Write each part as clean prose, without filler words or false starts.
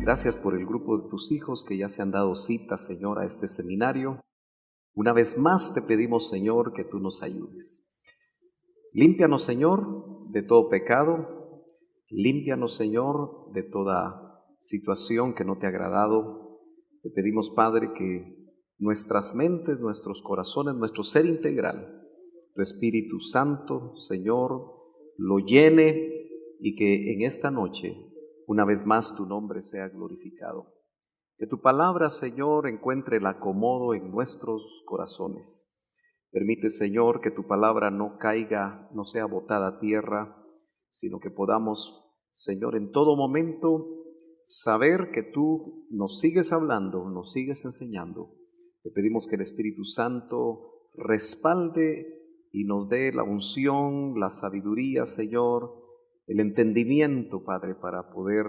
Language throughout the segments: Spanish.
gracias por el grupo de tus hijos que ya se han dado cita, Señor, a este seminario. Una vez más te pedimos, Señor, que tú nos ayudes. Límpianos, Señor, de todo pecado. Límpianos, Señor, de toda situación que no te ha agradado. Te pedimos, Padre, que nuestras mentes, nuestros corazones, nuestro ser integral, tu Espíritu Santo, Señor, lo llene y que en esta noche, una vez más, tu nombre sea glorificado. Que tu palabra, Señor, encuentre el acomodo en nuestros corazones. Permite, Señor, que tu palabra no caiga, no sea botada a tierra, sino que podamos, Señor, en todo momento saber que tú nos sigues hablando, nos sigues enseñando. Te pedimos que el Espíritu Santo respalde y nos dé la unción, la sabiduría, Señor, el entendimiento, Padre, para poder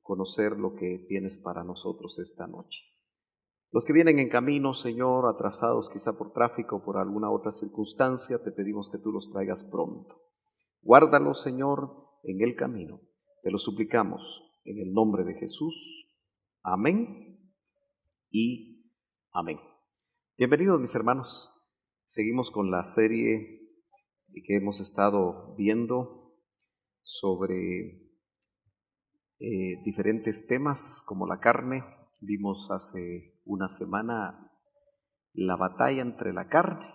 conocer lo que tienes para nosotros esta noche. Los que vienen en camino, Señor, atrasados quizá por tráfico o por alguna otra circunstancia, te pedimos que tú los traigas pronto. Guárdalos, Señor, en el camino. Te lo suplicamos en el nombre de Jesús. Amén y amén. Bienvenidos, mis hermanos. Seguimos con la serie que hemos estado viendo sobre diferentes temas como la carne. Vimos hace una semana la batalla entre la carne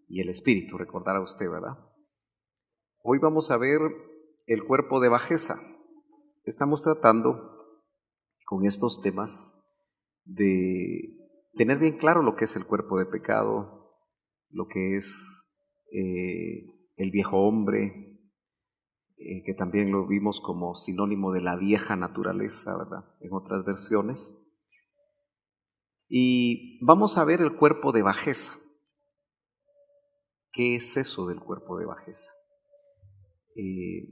y el espíritu, recordará usted, ¿verdad? Hoy vamos a ver el cuerpo de bajeza. Estamos tratando con estos temas de tener bien claro lo que es el cuerpo de pecado, lo que es el viejo hombre, que también lo vimos como sinónimo de la vieja naturaleza, ¿verdad? En otras versiones. Y vamos a ver el cuerpo de bajeza. ¿Qué es eso del cuerpo de bajeza?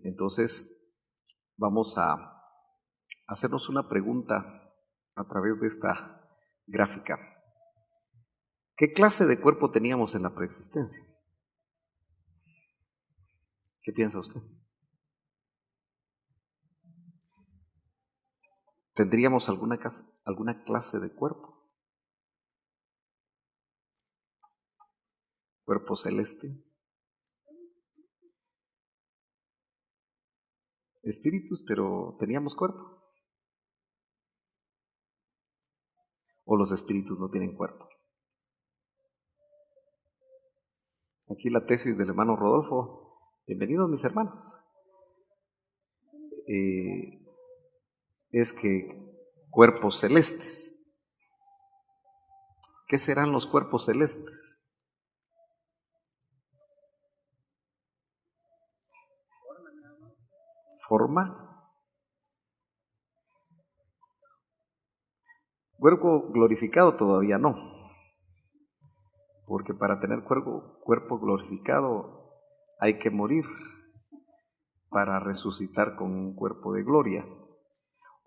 Entonces, vamos a hacernos una pregunta a través de esta gráfica. ¿Qué clase de cuerpo teníamos en la preexistencia? ¿Qué piensa usted? ¿Tendríamos alguna clase de cuerpo? ¿Cuerpo celeste? Espíritus, pero teníamos cuerpo. ¿O los espíritus no tienen cuerpo? Aquí la tesis del hermano Rodolfo. Bienvenidos, mis hermanos. Es que cuerpos celestes. ¿Qué serán los cuerpos celestes? Forma. Cuerpo glorificado todavía no, porque para tener cuerpo glorificado hay que morir para resucitar con un cuerpo de gloria,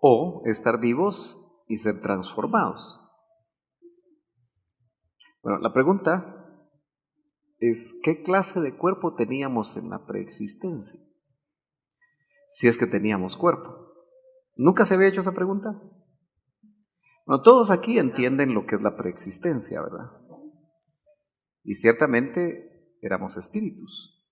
o estar vivos y ser transformados. Bueno, la pregunta es, ¿qué clase de cuerpo teníamos en la preexistencia? Si es que teníamos cuerpo. ¿Nunca se había hecho esa pregunta? Bueno, todos aquí entienden lo que es la preexistencia, ¿verdad? Y ciertamente éramos espíritus.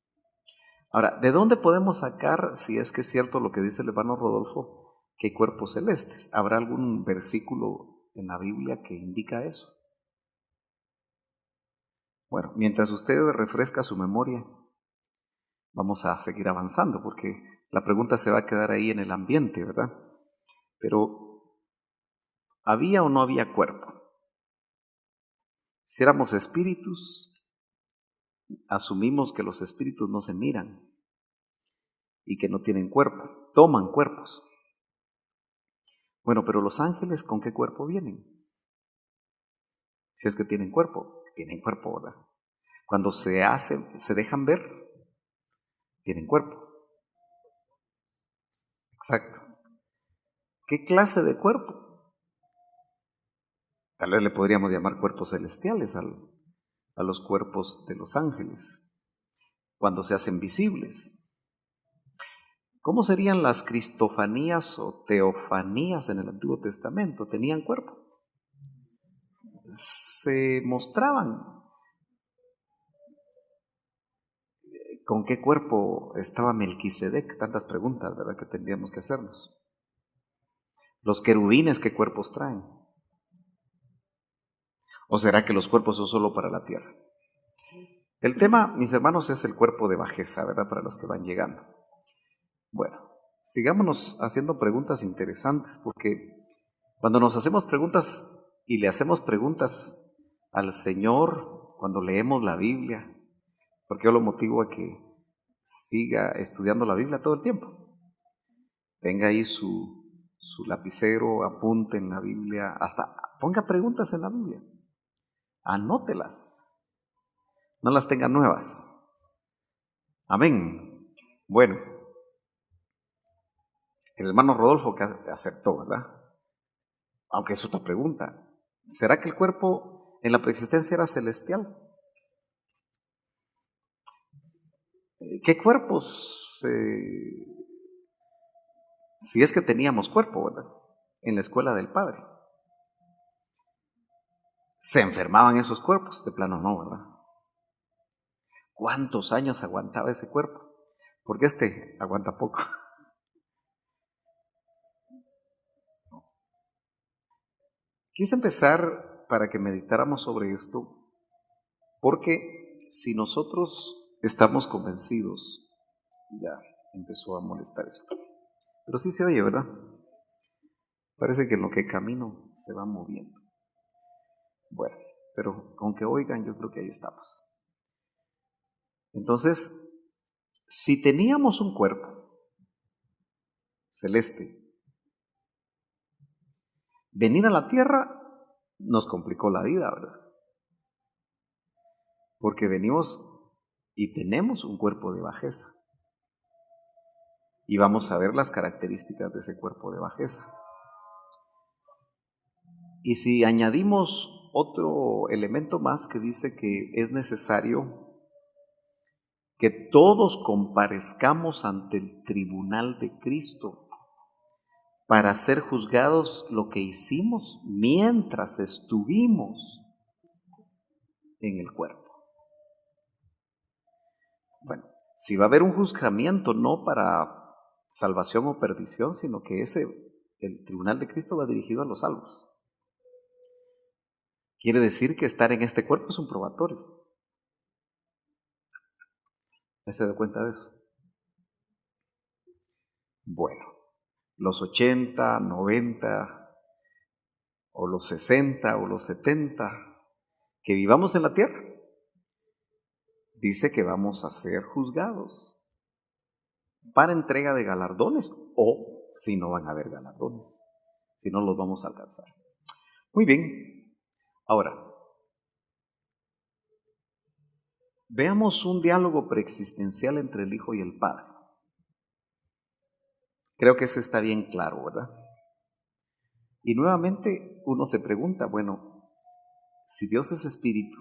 Ahora, ¿de dónde podemos sacar, si es que es cierto lo que dice el hermano Rodolfo, que hay cuerpos celestes? ¿Habrá algún versículo en la Biblia que indica eso? Bueno, mientras usted refresca su memoria, vamos a seguir avanzando, porque la pregunta se va a quedar ahí en el ambiente, ¿verdad? Pero, ¿había o no había cuerpo? Si éramos espíritus, asumimos que los espíritus no se miran y que no tienen cuerpo, toman cuerpos. Bueno, pero los ángeles, ¿con qué cuerpo vienen? Si es que tienen cuerpo, ¿verdad? Cuando se dejan ver, tienen cuerpo. Exacto. ¿Qué clase de cuerpo? Tal vez le podríamos llamar cuerpos celestiales a los cuerpos de los ángeles, cuando se hacen visibles. ¿Cómo serían las cristofanías o teofanías en el Antiguo Testamento? Tenían cuerpo. Se mostraban. ¿Con qué cuerpo estaba Melquisedec? Tantas preguntas, ¿verdad?, que tendríamos que hacernos. Los querubines, ¿qué cuerpos traen? ¿O será que los cuerpos son solo para la tierra? El tema, mis hermanos, es el cuerpo de bajeza, ¿verdad?, para los que van llegando. Bueno, sigámonos haciendo preguntas interesantes, porque cuando nos hacemos preguntas y le hacemos preguntas al Señor, cuando leemos la Biblia, porque yo lo motivo a que siga estudiando la Biblia todo el tiempo. Tenga ahí su lapicero, apunte en la Biblia, hasta ponga preguntas en la Biblia. Anótelas, no las tenga nuevas. Amén. Bueno, el hermano Rodolfo que aceptó, ¿verdad? Aunque es otra pregunta. ¿Será que el cuerpo en la preexistencia era celestial? ¿Qué cuerpos? Si es que teníamos cuerpo, ¿verdad?, en la escuela del Padre. ¿Se enfermaban esos cuerpos? De plano no, ¿verdad? ¿Cuántos años aguantaba ese cuerpo? Porque este aguanta poco. Quise empezar para que meditáramos sobre esto, porque si nosotros estamos convencidos, ya empezó a molestar esto. Pero sí se oye, ¿verdad? Parece que en lo que camino se va moviendo. Bueno, pero con que oigan, yo creo que ahí estamos. Entonces, si teníamos un cuerpo celeste, venir a la tierra nos complicó la vida, ¿verdad? Porque venimos y tenemos un cuerpo de bajeza. Y vamos a ver las características de ese cuerpo de bajeza. Y si añadimos otro elemento más que dice que es necesario que todos comparezcamos ante el tribunal de Cristo para ser juzgados lo que hicimos mientras estuvimos en el cuerpo. Bueno, si va a haber un juzgamiento no para salvación o perdición, sino que el tribunal de Cristo va dirigido a los salvos. Quiere decir que estar en este cuerpo es un probatorio. ¿Ya se da cuenta de eso? Bueno, los 80, 90, o los 60, o los 70, que vivamos en la tierra, dice que vamos a ser juzgados para entrega de galardones, o si no van a haber galardones, si no los vamos a alcanzar. Muy bien, ahora, veamos un diálogo preexistencial entre el Hijo y el Padre. Creo que eso está bien claro, ¿verdad? Y nuevamente uno se pregunta, bueno, si Dios es espíritu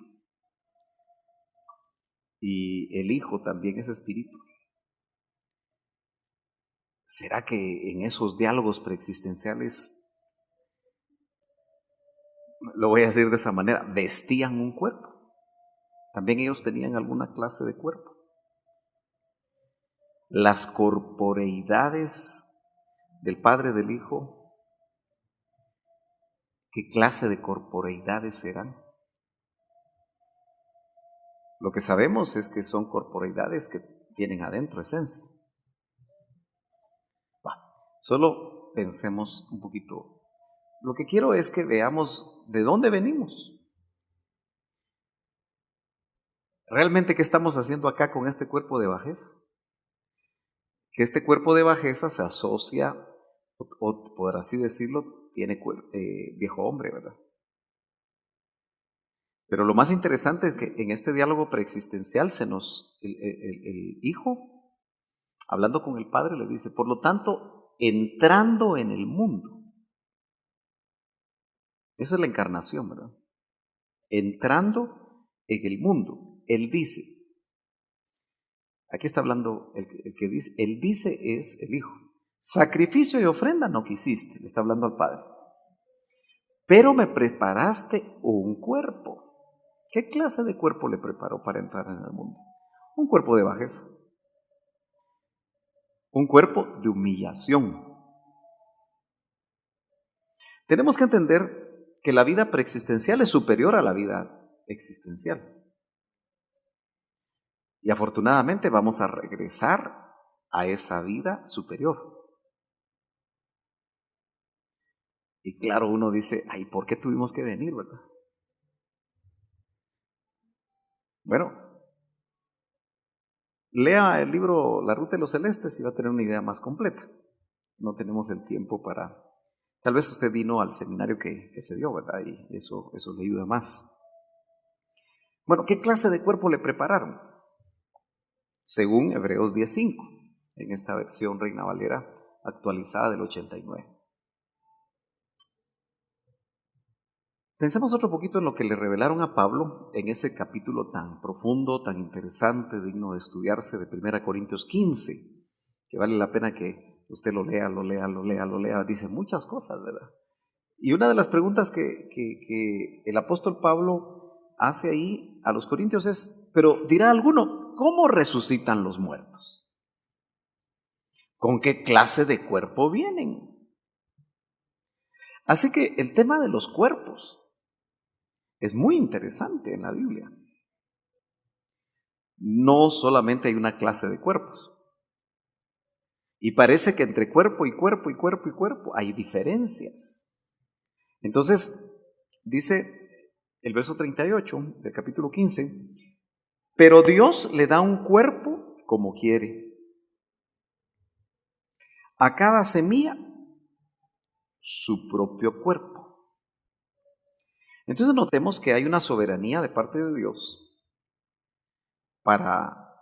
y el Hijo también es espíritu, ¿será que en esos diálogos preexistenciales, lo voy a decir de esa manera, vestían un cuerpo? También ellos tenían alguna clase de cuerpo. Las corporeidades del Padre, del Hijo, ¿qué clase de corporeidades eran? Lo que sabemos es que son corporeidades que tienen adentro esencia. Solo pensemos un poquito. Lo que quiero es que veamos de dónde venimos. ¿Realmente qué estamos haciendo acá con este cuerpo de bajeza? Que este cuerpo de bajeza se asocia, o por así decirlo, tiene viejo hombre, ¿verdad? Pero lo más interesante es que en este diálogo preexistencial el Hijo, hablando con el Padre, le dice, por lo tanto, entrando en el mundo. Eso es la encarnación, ¿verdad? Entrando en el mundo. Él dice, Aquí está hablando el que dice, él dice es el Hijo. Sacrificio y ofrenda no quisiste, le está hablando al Padre. Pero me preparaste un cuerpo. ¿Qué clase de cuerpo le preparó para entrar en el mundo? Un cuerpo de bajeza. Un cuerpo de humillación. Tenemos que entender que la vida preexistencial es superior a la vida existencial. Y afortunadamente vamos a regresar a esa vida superior. Y claro, uno dice, ay, ¿por qué tuvimos que venir, verdad? Bueno, lea el libro La Ruta de los Celestes y va a tener una idea más completa. No tenemos el tiempo para... Tal vez usted vino al seminario que se dio, ¿verdad? Y eso le ayuda más. Bueno, ¿qué clase de cuerpo le prepararon? Según Hebreos 10:5, en esta versión Reina Valera actualizada del 89. Pensemos otro poquito en lo que le revelaron a Pablo en ese capítulo tan profundo, tan interesante, digno de estudiarse de 1 Corintios 15, que vale la pena que usted lo lea, dice muchas cosas, ¿verdad? Y una de las preguntas que el apóstol Pablo hace ahí a los corintios es, pero dirá alguno, ¿cómo resucitan los muertos? ¿Con qué clase de cuerpo vienen? Así que el tema de los cuerpos es muy interesante en la Biblia. No solamente hay una clase de cuerpos. Y parece que entre cuerpo y cuerpo y cuerpo y cuerpo hay diferencias. Entonces, dice el verso 38 del capítulo 15, pero Dios le da un cuerpo como quiere. A cada semilla su propio cuerpo. Entonces notemos que hay una soberanía de parte de Dios para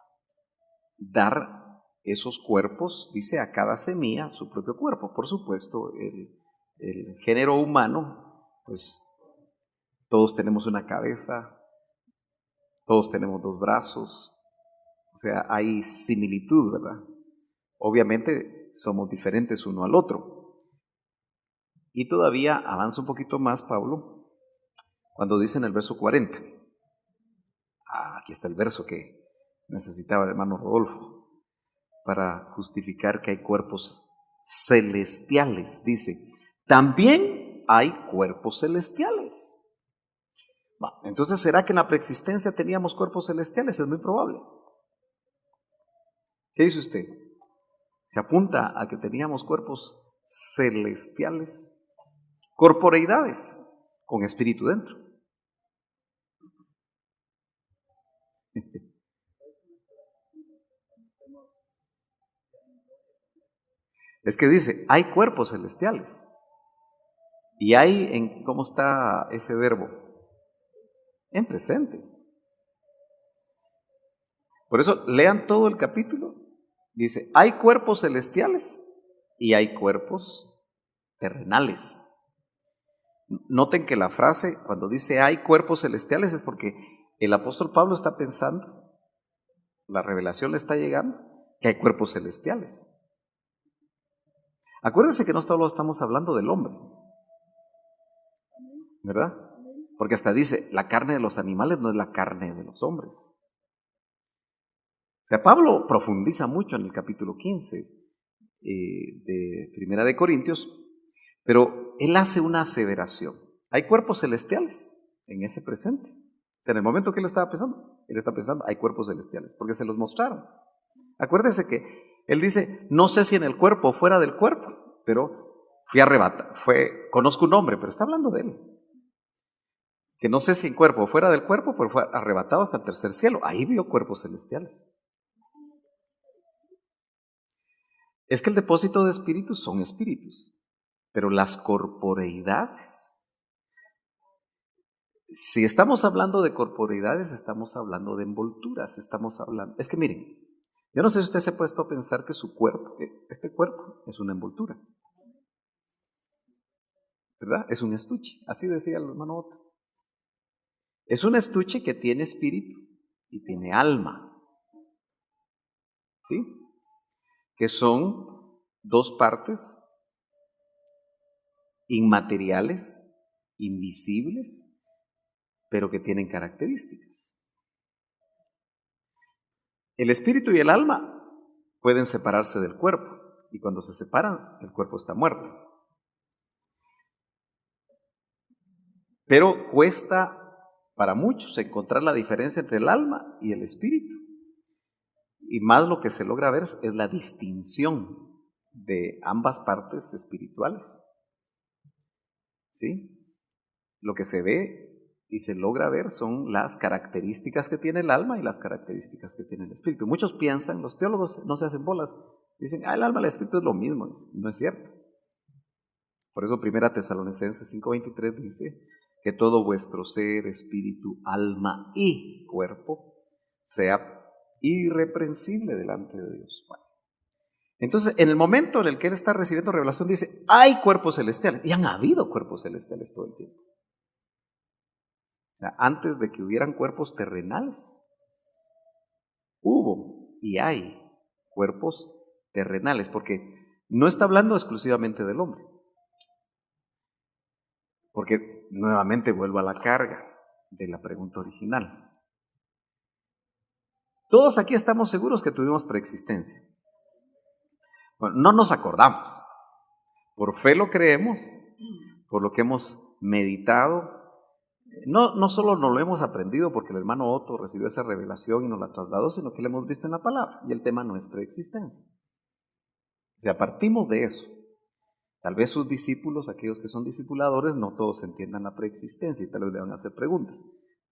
dar esos cuerpos, dice, a cada semilla su propio cuerpo. Por supuesto, el género humano, pues todos tenemos una cabeza, todos tenemos dos brazos, o sea, hay similitud, ¿verdad? Obviamente somos diferentes uno al otro. Y todavía avanza un poquito más Pablo cuando dice en el verso 40. Aquí está el verso que necesitaba el hermano Rodolfo para justificar que hay cuerpos celestiales. Dice, también hay cuerpos celestiales. Entonces, ¿será que en la preexistencia teníamos cuerpos celestiales? Es muy probable. ¿Qué dice usted? ¿Se apunta a que teníamos cuerpos celestiales? Corporeidades con espíritu dentro. Es que dice, hay cuerpos celestiales. Y hay, ¿cómo está ese verbo? En presente. Por eso, lean todo el capítulo. Dice, hay cuerpos celestiales y hay cuerpos terrenales. Noten que la frase, cuando dice hay cuerpos celestiales, es porque el apóstol Pablo está pensando, la revelación le está llegando, que hay cuerpos celestiales. Acuérdense que no solo estamos hablando del hombre, ¿verdad? Porque hasta dice, la carne de los animales no es la carne de los hombres. O sea, Pablo profundiza mucho en el capítulo 15 de Primera de Corintios, pero él hace una aseveración. Hay cuerpos celestiales en ese presente. O sea, en el momento que él está pensando, hay cuerpos celestiales, porque se los mostraron. Acuérdese que él dice, no sé si en el cuerpo o fuera del cuerpo, pero fui arrebatado, conozco un hombre, pero está hablando de él. Que no sé si en cuerpo o fuera del cuerpo, pero fue arrebatado hasta el tercer cielo. Ahí vio cuerpos celestiales. Es que el depósito de espíritus son espíritus, pero las corporeidades, si estamos hablando de corporeidades, estamos hablando de envolturas, es que miren, yo no sé si usted se ha puesto a pensar que su cuerpo, este cuerpo es una envoltura, ¿verdad? Es un estuche, así decía el hermano Otto. Es un estuche que tiene espíritu y tiene alma. ¿sí? Que son dos partes inmateriales, invisibles, pero que tienen características. El espíritu y el alma pueden separarse del cuerpo, y cuando se separan, el cuerpo está muerto. Pero cuesta para muchos encontrar la diferencia entre el alma y el espíritu. Y más lo que se logra ver es la distinción de ambas partes espirituales. ¿Sí? Lo que se ve y se logra ver son las características que tiene el alma y las características que tiene el espíritu. Muchos piensan, los teólogos no se hacen bolas, dicen, el alma y el espíritu es lo mismo. No es cierto. Por eso 1 Tesalonicenses 5:23 dice que todo vuestro ser, espíritu, alma y cuerpo sea irreprensible delante de Dios. Bueno, entonces, en el momento en el que él está recibiendo revelación, dice, hay cuerpos celestiales, y han habido cuerpos celestiales todo el tiempo. O sea, antes de que hubieran cuerpos terrenales, hubo y hay cuerpos terrenales, porque no está hablando exclusivamente del hombre. Porque nuevamente vuelvo a la carga de la pregunta original. Todos aquí estamos seguros que tuvimos preexistencia. Bueno, no nos acordamos. Por fe lo creemos, por lo que hemos meditado. No solo nos lo hemos aprendido porque el hermano Otto recibió esa revelación y nos la trasladó, sino que la hemos visto en la palabra. Y el tema no es preexistencia. O sea, partimos de eso. Tal vez sus discípulos, aquellos que son discipuladores, no todos entiendan la preexistencia y tal vez le van a hacer preguntas.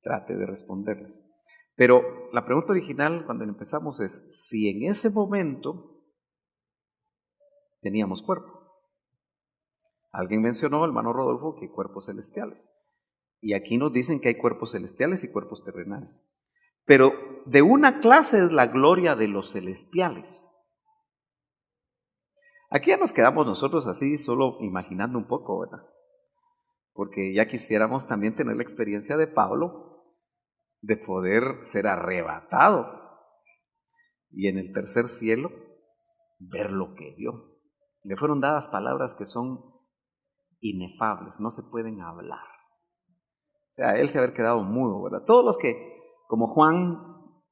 Trate de responderlas. Pero la pregunta original cuando empezamos es si en ese momento teníamos cuerpo. Alguien mencionó, hermano Rodolfo, que hay cuerpos celestiales. Y aquí nos dicen que hay cuerpos celestiales y cuerpos terrenales. Pero de una clase es la gloria de los celestiales. Aquí ya nos quedamos nosotros así, solo imaginando un poco, ¿verdad? Porque ya quisiéramos también tener la experiencia de Pablo de poder ser arrebatado y en el tercer cielo ver lo que vio. Le fueron dadas palabras que son inefables, no se pueden hablar. O sea, él se haber quedado mudo, ¿verdad? Todos los que, como Juan,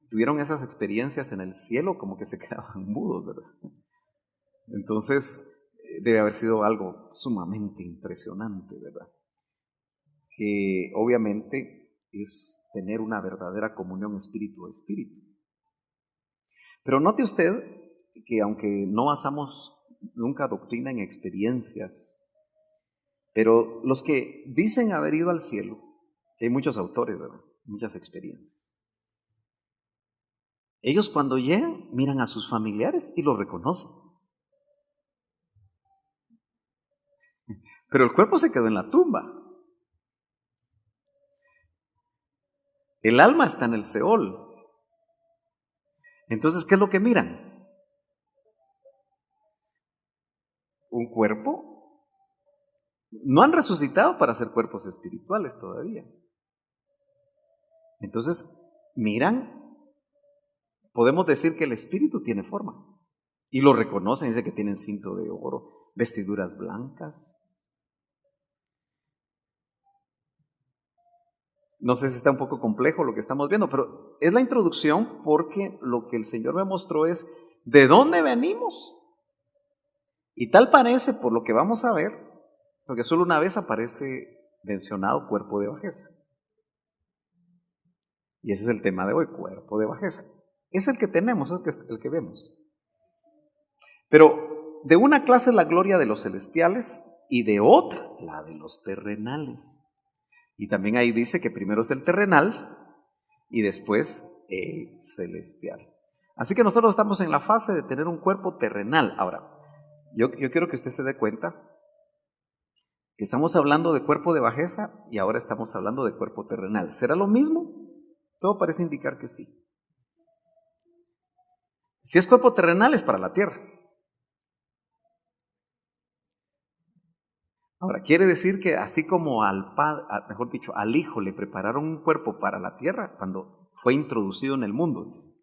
tuvieron esas experiencias en el cielo, como que se quedaban mudos, ¿verdad? Entonces, debe haber sido algo sumamente impresionante, ¿verdad? Que obviamente es tener una verdadera comunión espíritu a espíritu. Pero note usted que aunque no basamos nunca doctrina en experiencias, pero los que dicen haber ido al cielo, que hay muchos autores, ¿verdad? Muchas experiencias. Ellos cuando llegan miran a sus familiares y los reconocen. Pero el cuerpo se quedó en la tumba. El alma está en el Seol. Entonces, ¿qué es lo que miran? Un cuerpo. No han resucitado para ser cuerpos espirituales todavía. Entonces, miran, podemos decir que el espíritu tiene forma. Y lo reconocen, dice que tienen cinto de oro, vestiduras blancas. No sé si está un poco complejo lo que estamos viendo, pero es la introducción porque lo que el Señor me mostró es de dónde venimos. Y tal parece, por lo que vamos a ver, porque solo una vez aparece mencionado cuerpo de bajeza. Y ese es el tema de hoy, cuerpo de bajeza. Es el que tenemos, es el que vemos. Pero de una clase es la gloria de los celestiales y de otra la de los terrenales. Y también ahí dice que primero es el terrenal y después el celestial. Así que nosotros estamos en la fase de tener un cuerpo terrenal. Ahora, yo quiero que usted se dé cuenta que estamos hablando de cuerpo de bajeza y ahora estamos hablando de cuerpo terrenal. ¿Será lo mismo? Todo parece indicar que sí. Si es cuerpo terrenal es para la tierra. Ahora, quiere decir que así como al padre, mejor dicho, al hijo le prepararon un cuerpo para la tierra cuando fue introducido en el mundo, dice.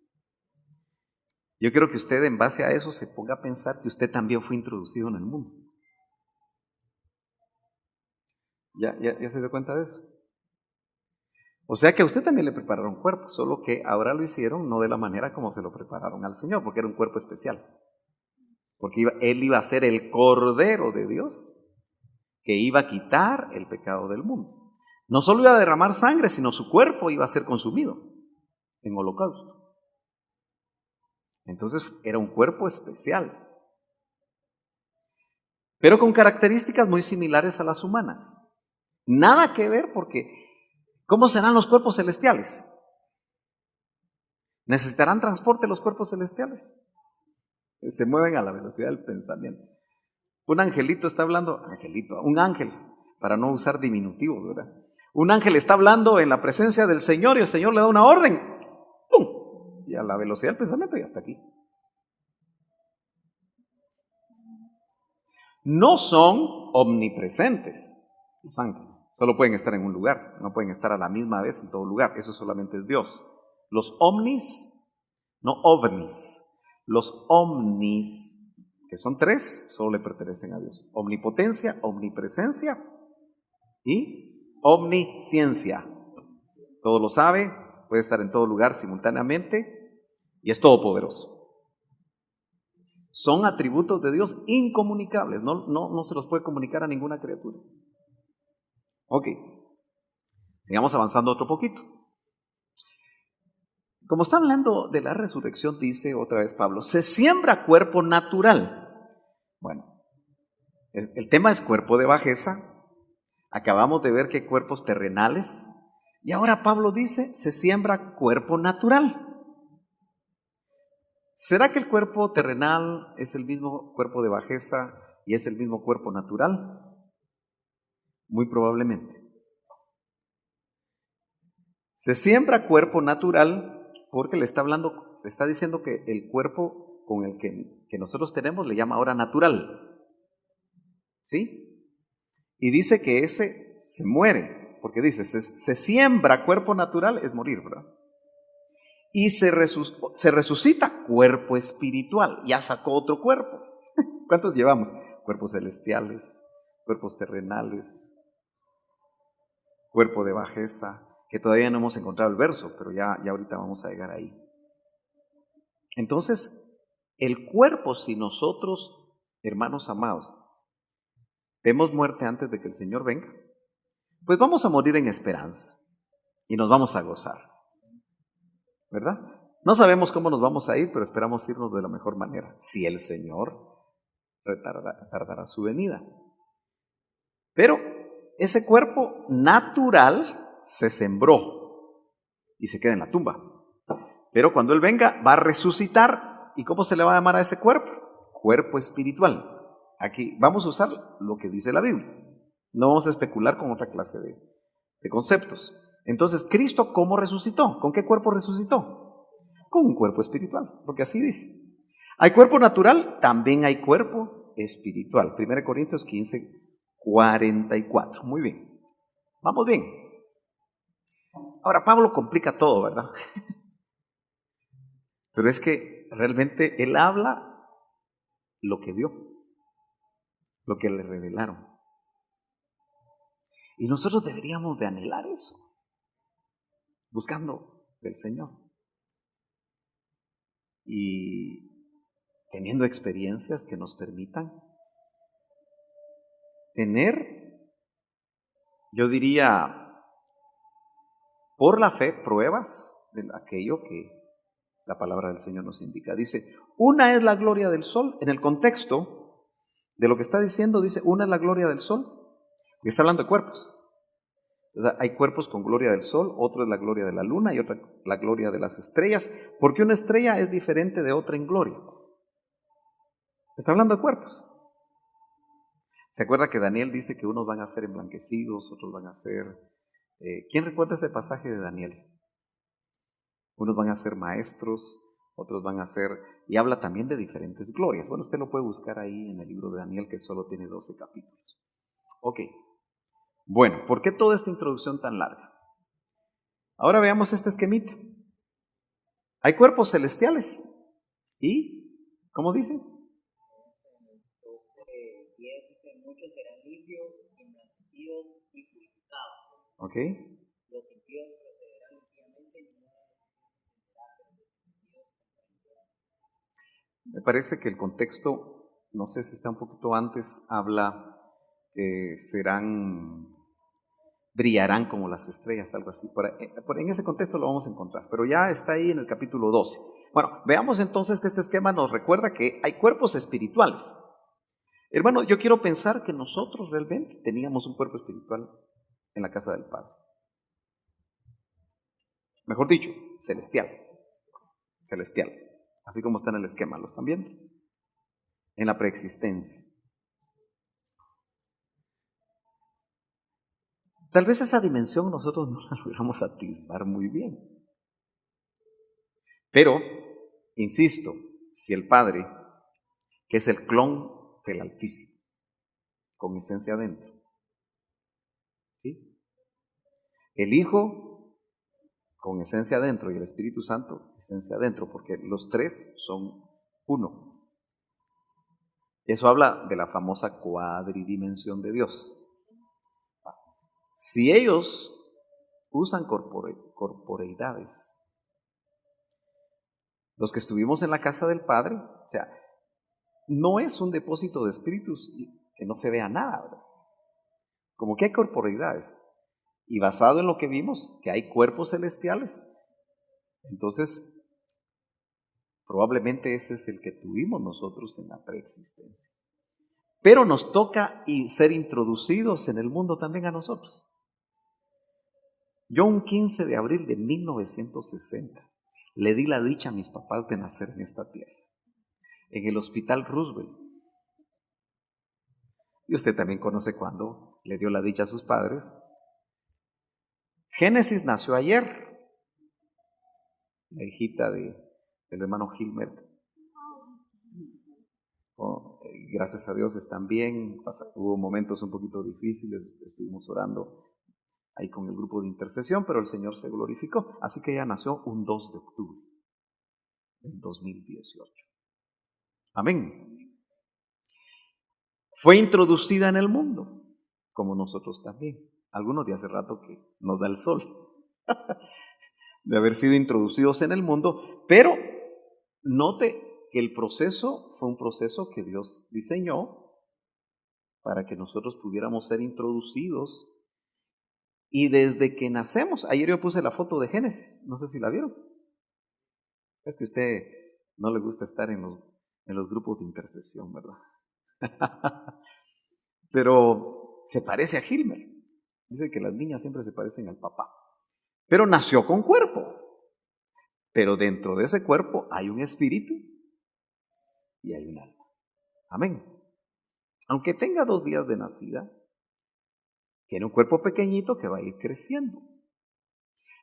Yo quiero que usted en base a eso se ponga a pensar que usted también fue introducido en el mundo. ¿Ya se dio cuenta de eso? O sea que a usted también le prepararon cuerpo, solo que ahora lo hicieron no de la manera como se lo prepararon al Señor, porque era un cuerpo especial. Porque Él iba a ser el Cordero de Dios que iba a quitar el pecado del mundo. No solo iba a derramar sangre, sino su cuerpo iba a ser consumido en holocausto. Entonces era un cuerpo especial, pero con características muy similares a las humanas. Nada que ver, porque ¿cómo serán los cuerpos celestiales? ¿Necesitarán transporte los cuerpos celestiales? Se mueven a la velocidad del pensamiento. Un angelito está hablando, un ángel, para no usar diminutivos, ¿verdad? Un ángel está hablando en la presencia del Señor y el Señor le da una orden. ¡Pum! Y a la velocidad del pensamiento ya está aquí. No son omnipresentes los ángeles. Solo pueden estar en un lugar, no pueden estar a la misma vez en todo lugar. Eso solamente es Dios. Los omnis, no ovnis. Los omnis, que son tres, solo le pertenecen a Dios. Omnipotencia, omnipresencia y omnisciencia. Todo lo sabe, puede estar en todo lugar simultáneamente y es todopoderoso. Son atributos de Dios incomunicables, no se los puede comunicar a ninguna criatura. Ok, sigamos avanzando otro poquito. Como está hablando de la resurrección, dice otra vez Pablo, se siembra cuerpo natural. Bueno, el tema es cuerpo de bajeza. Acabamos de ver que hay cuerpos terrenales. Y ahora Pablo dice, se siembra cuerpo natural. ¿Será que el cuerpo terrenal es el mismo cuerpo de bajeza y es el mismo cuerpo natural? Muy probablemente. Se siembra cuerpo natural porque le está diciendo que el cuerpo con el que nosotros tenemos le llama ahora natural. ¿Sí? Y dice que ese se muere, porque dice, se siembra cuerpo natural, es morir, ¿verdad? Y se resucita cuerpo espiritual, ya sacó otro cuerpo. ¿Cuántos llevamos? Cuerpos celestiales, cuerpos terrenales, cuerpo de bajeza, que todavía no hemos encontrado el verso, pero ya ahorita vamos a llegar ahí. Entonces, el cuerpo, si nosotros, hermanos amados, vemos muerte antes de que el Señor venga, pues vamos a morir en esperanza y nos vamos a gozar, ¿verdad? No sabemos cómo nos vamos a ir, pero esperamos irnos de la mejor manera, si el Señor tardará su venida. Pero ese cuerpo natural se sembró y se queda en la tumba. Pero cuando Él venga va a resucitar. ¿Y cómo se le va a llamar a ese cuerpo? Cuerpo espiritual. Aquí vamos a usar lo que dice la Biblia. No vamos a especular con otra clase de conceptos. Entonces, ¿Cristo cómo resucitó? ¿Con qué cuerpo resucitó? Con un cuerpo espiritual, porque así dice. ¿Hay cuerpo natural? También hay cuerpo espiritual. 1 Corintios 15, 44. Muy bien. Vamos bien. Ahora, Pablo complica todo, ¿verdad? Pero es que realmente él habla lo que vio, lo que le revelaron. Y nosotros deberíamos de anhelar eso, buscando del Señor. Y teniendo experiencias que nos permitan tener, yo diría, por la fe, pruebas de aquello que la palabra del Señor nos indica. Dice, una es la gloria del sol. En el contexto de lo que está diciendo, dice, una es la gloria del sol. Y está hablando de cuerpos. O sea, hay cuerpos con gloria del sol, otro es la gloria de la luna y otra la gloria de las estrellas, porque una estrella es diferente de otra en gloria. Está hablando de cuerpos. ¿Se acuerda que Daniel dice que unos van a ser emblanquecidos, otros van a ser... ¿Quién recuerda ese pasaje de Daniel? Unos van a ser maestros, otros van a ser... Y habla también de diferentes glorias. Bueno, usted lo puede buscar ahí en el libro de Daniel, que solo tiene 12 capítulos. Ok. Bueno, ¿por qué toda esta introducción tan larga? Ahora veamos este esquemita. Hay cuerpos celestiales ¿Y cómo dice? 12:10 dice, muchos serán limpios, emblanquecidos y purificados. Ok. Los impíos procederán impíamente y no Me parece que el contexto, no sé si está un poquito antes, habla que brillarán como las estrellas, algo así. En ese contexto lo vamos a encontrar, pero ya está ahí en el capítulo 12. Bueno, veamos entonces que este esquema nos recuerda que hay cuerpos espirituales. Hermano, yo quiero pensar que nosotros realmente teníamos un cuerpo espiritual en la casa del Padre. Mejor dicho, celestial. Celestial. Así como está en el esquema, ¿lo están viendo? En la preexistencia. Tal vez esa dimensión nosotros no la logramos atisbar muy bien. Pero, insisto, si el Padre, que es el clon del Altísimo, con esencia adentro, ¿sí? El Hijo, con esencia adentro, y el Espíritu Santo, esencia adentro, porque los tres son uno. Eso habla de la famosa cuadridimensión de Dios. Si ellos usan corporeidades, los que estuvimos en la casa del Padre, o sea, no es un depósito de espíritus que no se vea nada, ¿verdad? Como que hay corporeidades. Y basado en lo que vimos, que hay cuerpos celestiales, entonces probablemente ese es el que tuvimos nosotros en la preexistencia. Pero nos toca ser introducidos en el mundo también a nosotros. Yo un 15 de abril de 1960 le di la dicha a mis papás de nacer en esta tierra, en el Hospital Roosevelt. Y usted también conoce cuándo le dio la dicha a sus padres. Génesis nació ayer, la hijita del hermano Gilmer. Gracias a Dios están bien. Hubo momentos un poquito difíciles, estuvimos orando ahí con el grupo de intercesión, pero el Señor se glorificó. Así que ella nació un 2 de octubre del 2018. Amén. Fue introducida en el mundo, como nosotros también. Algunos de hace rato que nos da el sol, de haber sido introducidos en el mundo, pero note que el proceso fue un proceso que Dios diseñó para que nosotros pudiéramos ser introducidos. Y desde que nacemos, ayer yo puse la foto de Génesis, no sé si la vieron. Es que a usted no le gusta estar en los grupos de intercesión, ¿verdad? Pero se parece a Gilmer. Dice que las niñas siempre se parecen al papá. Pero nació con cuerpo. Pero dentro de ese cuerpo hay un espíritu y hay un alma. Amén. Aunque tenga 2 días de nacida, tiene un cuerpo pequeñito que va a ir creciendo.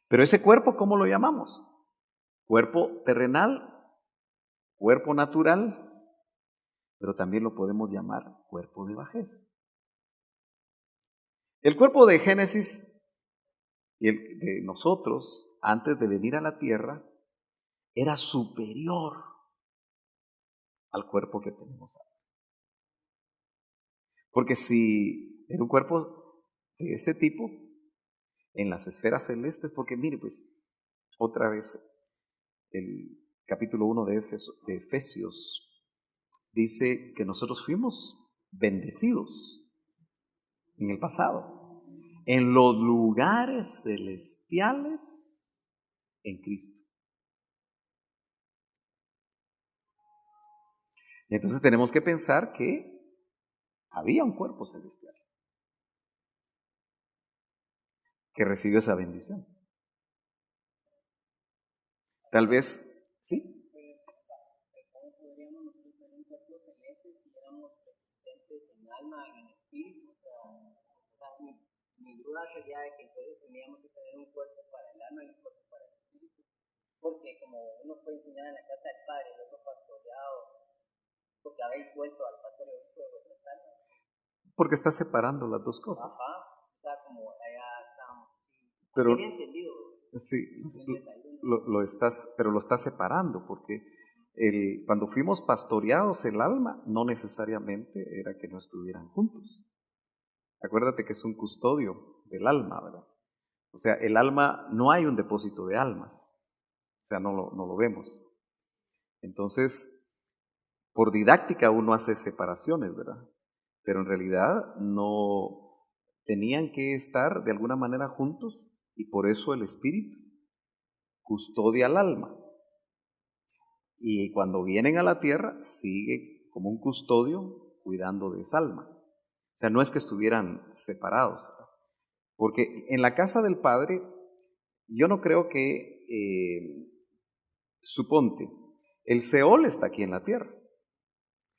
Pero ese cuerpo, ¿cómo lo llamamos? Cuerpo terrenal, cuerpo natural, pero también lo podemos llamar cuerpo de bajeza. El cuerpo de Génesis y el de nosotros, antes de venir a la tierra, era superior al cuerpo que tenemos ahora. Porque si era un cuerpo de ese tipo, en las esferas celestes, porque mire, pues, otra vez, el capítulo 1 de Efesios dice que nosotros fuimos bendecidos en el pasado, en los lugares celestiales en Cristo. Entonces tenemos que pensar que había un cuerpo celestial que recibió esa bendición. Tal vez, sí. ¿Cómo podríamos nosotros tener un cuerpo celeste si éramos preexistentes en alma y en espíritu? Mi duda sería de que entonces teníamos que tener un cuerpo para el alma y un cuerpo para el espíritu. Porque como uno fue enseñado en la casa del Padre, el otro pastoreado, porque habéis vuelto al pastoreo de vuestras almas. Porque está separando las dos cosas. Ajá, o sea, como allá estábamos así. Pero, ¿se había entendido? sí, pero lo estás separando, porque cuando fuimos pastoreados, el alma no necesariamente era que no estuvieran juntos. Acuérdate que es un custodio del alma, ¿verdad? O sea, el alma, no hay un depósito de almas, o sea, no lo vemos. Entonces, por didáctica uno hace separaciones, ¿verdad? Pero en realidad no tenían que estar de alguna manera juntos, y por eso el espíritu custodia al alma. Y cuando vienen a la tierra, sigue como un custodio cuidando de esa alma. O sea, no es que estuvieran separados, ¿verdad? Porque en la casa del Padre, yo no creo que, suponte, el Seol está aquí en la tierra,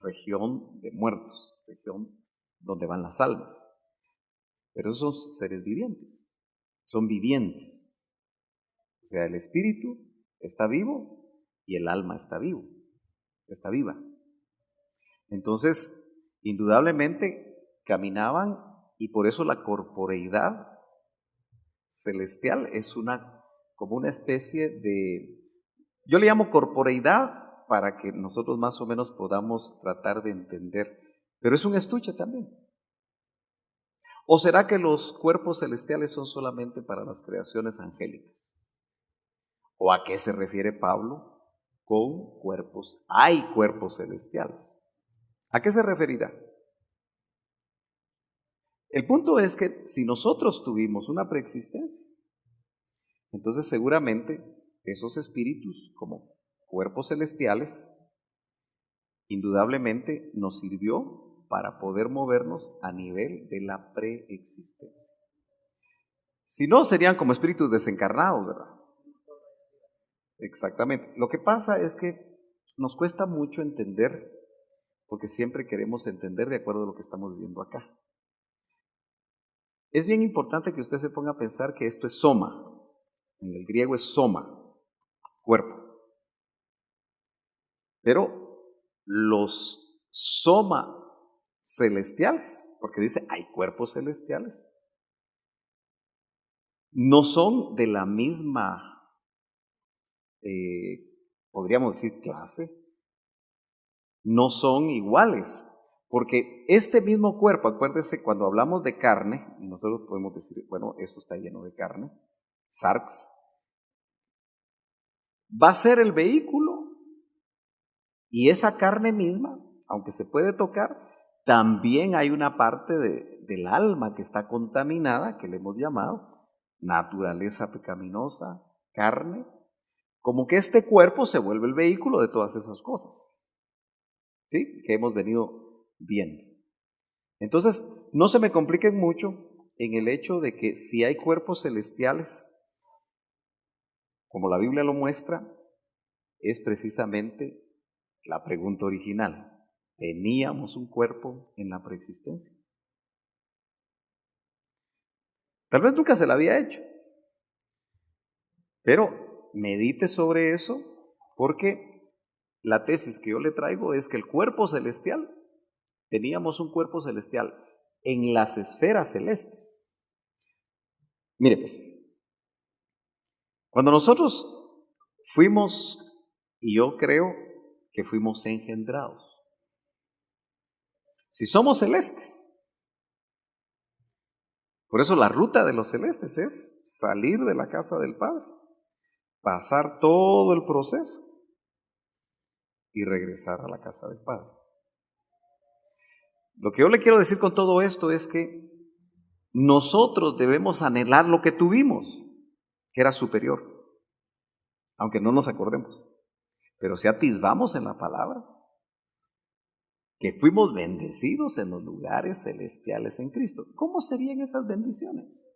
región de muertos, región donde van las almas. Pero esos son seres vivientes, son vivientes. O sea, el espíritu está vivo y el alma está vivo, está viva. Entonces, indudablemente caminaban, y por eso la corporeidad celestial es como una especie de, yo le llamo corporeidad para que nosotros más o menos podamos tratar de entender, pero es un estuche también. ¿O será que los cuerpos celestiales son solamente para las creaciones angélicas? ¿O a qué se refiere Pablo con cuerpos? Hay cuerpos celestiales. ¿A qué se referirá? El punto es que si nosotros tuvimos una preexistencia, entonces seguramente esos espíritus como cuerpos celestiales indudablemente nos sirvió para poder movernos a nivel de la preexistencia. Si no, serían como espíritus desencarnados, ¿verdad? Exactamente. Lo que pasa es que nos cuesta mucho entender, porque siempre queremos entender de acuerdo a lo que estamos viviendo acá. Es bien importante que usted se ponga a pensar que esto es soma. En el griego es soma, cuerpo. Pero los soma celestiales, porque dice hay cuerpos celestiales, no son de la misma, podríamos decir, clase, no son iguales, porque este mismo cuerpo, acuérdese, cuando hablamos de carne, y nosotros podemos decir, bueno, esto está lleno de carne, sarx, va a ser el vehículo, y esa carne misma, aunque se puede tocar, también hay una parte del alma que está contaminada, que le hemos llamado naturaleza pecaminosa, carne, como que este cuerpo se vuelve el vehículo de todas esas cosas, ¿sí? Que hemos venido viendo. Entonces, no se me compliquen mucho en el hecho de que si hay cuerpos celestiales, como la Biblia lo muestra, es precisamente la pregunta original. ¿Teníamos un cuerpo en la preexistencia? Tal vez nunca se la había hecho, pero medite sobre eso, porque la tesis que yo le traigo es que el cuerpo celestial, teníamos un cuerpo celestial en las esferas celestes. Mire pues, cuando nosotros fuimos, y yo creo que fuimos engendrados, si somos celestes, por eso la ruta de los celestes es salir de la casa del Padre, pasar todo el proceso y regresar a la casa del Padre. Lo que yo le quiero decir con todo esto es que nosotros debemos anhelar lo que tuvimos, que era superior, aunque no nos acordemos. Pero si atisbamos en la palabra que fuimos bendecidos en los lugares celestiales en Cristo, ¿cómo serían esas bendiciones?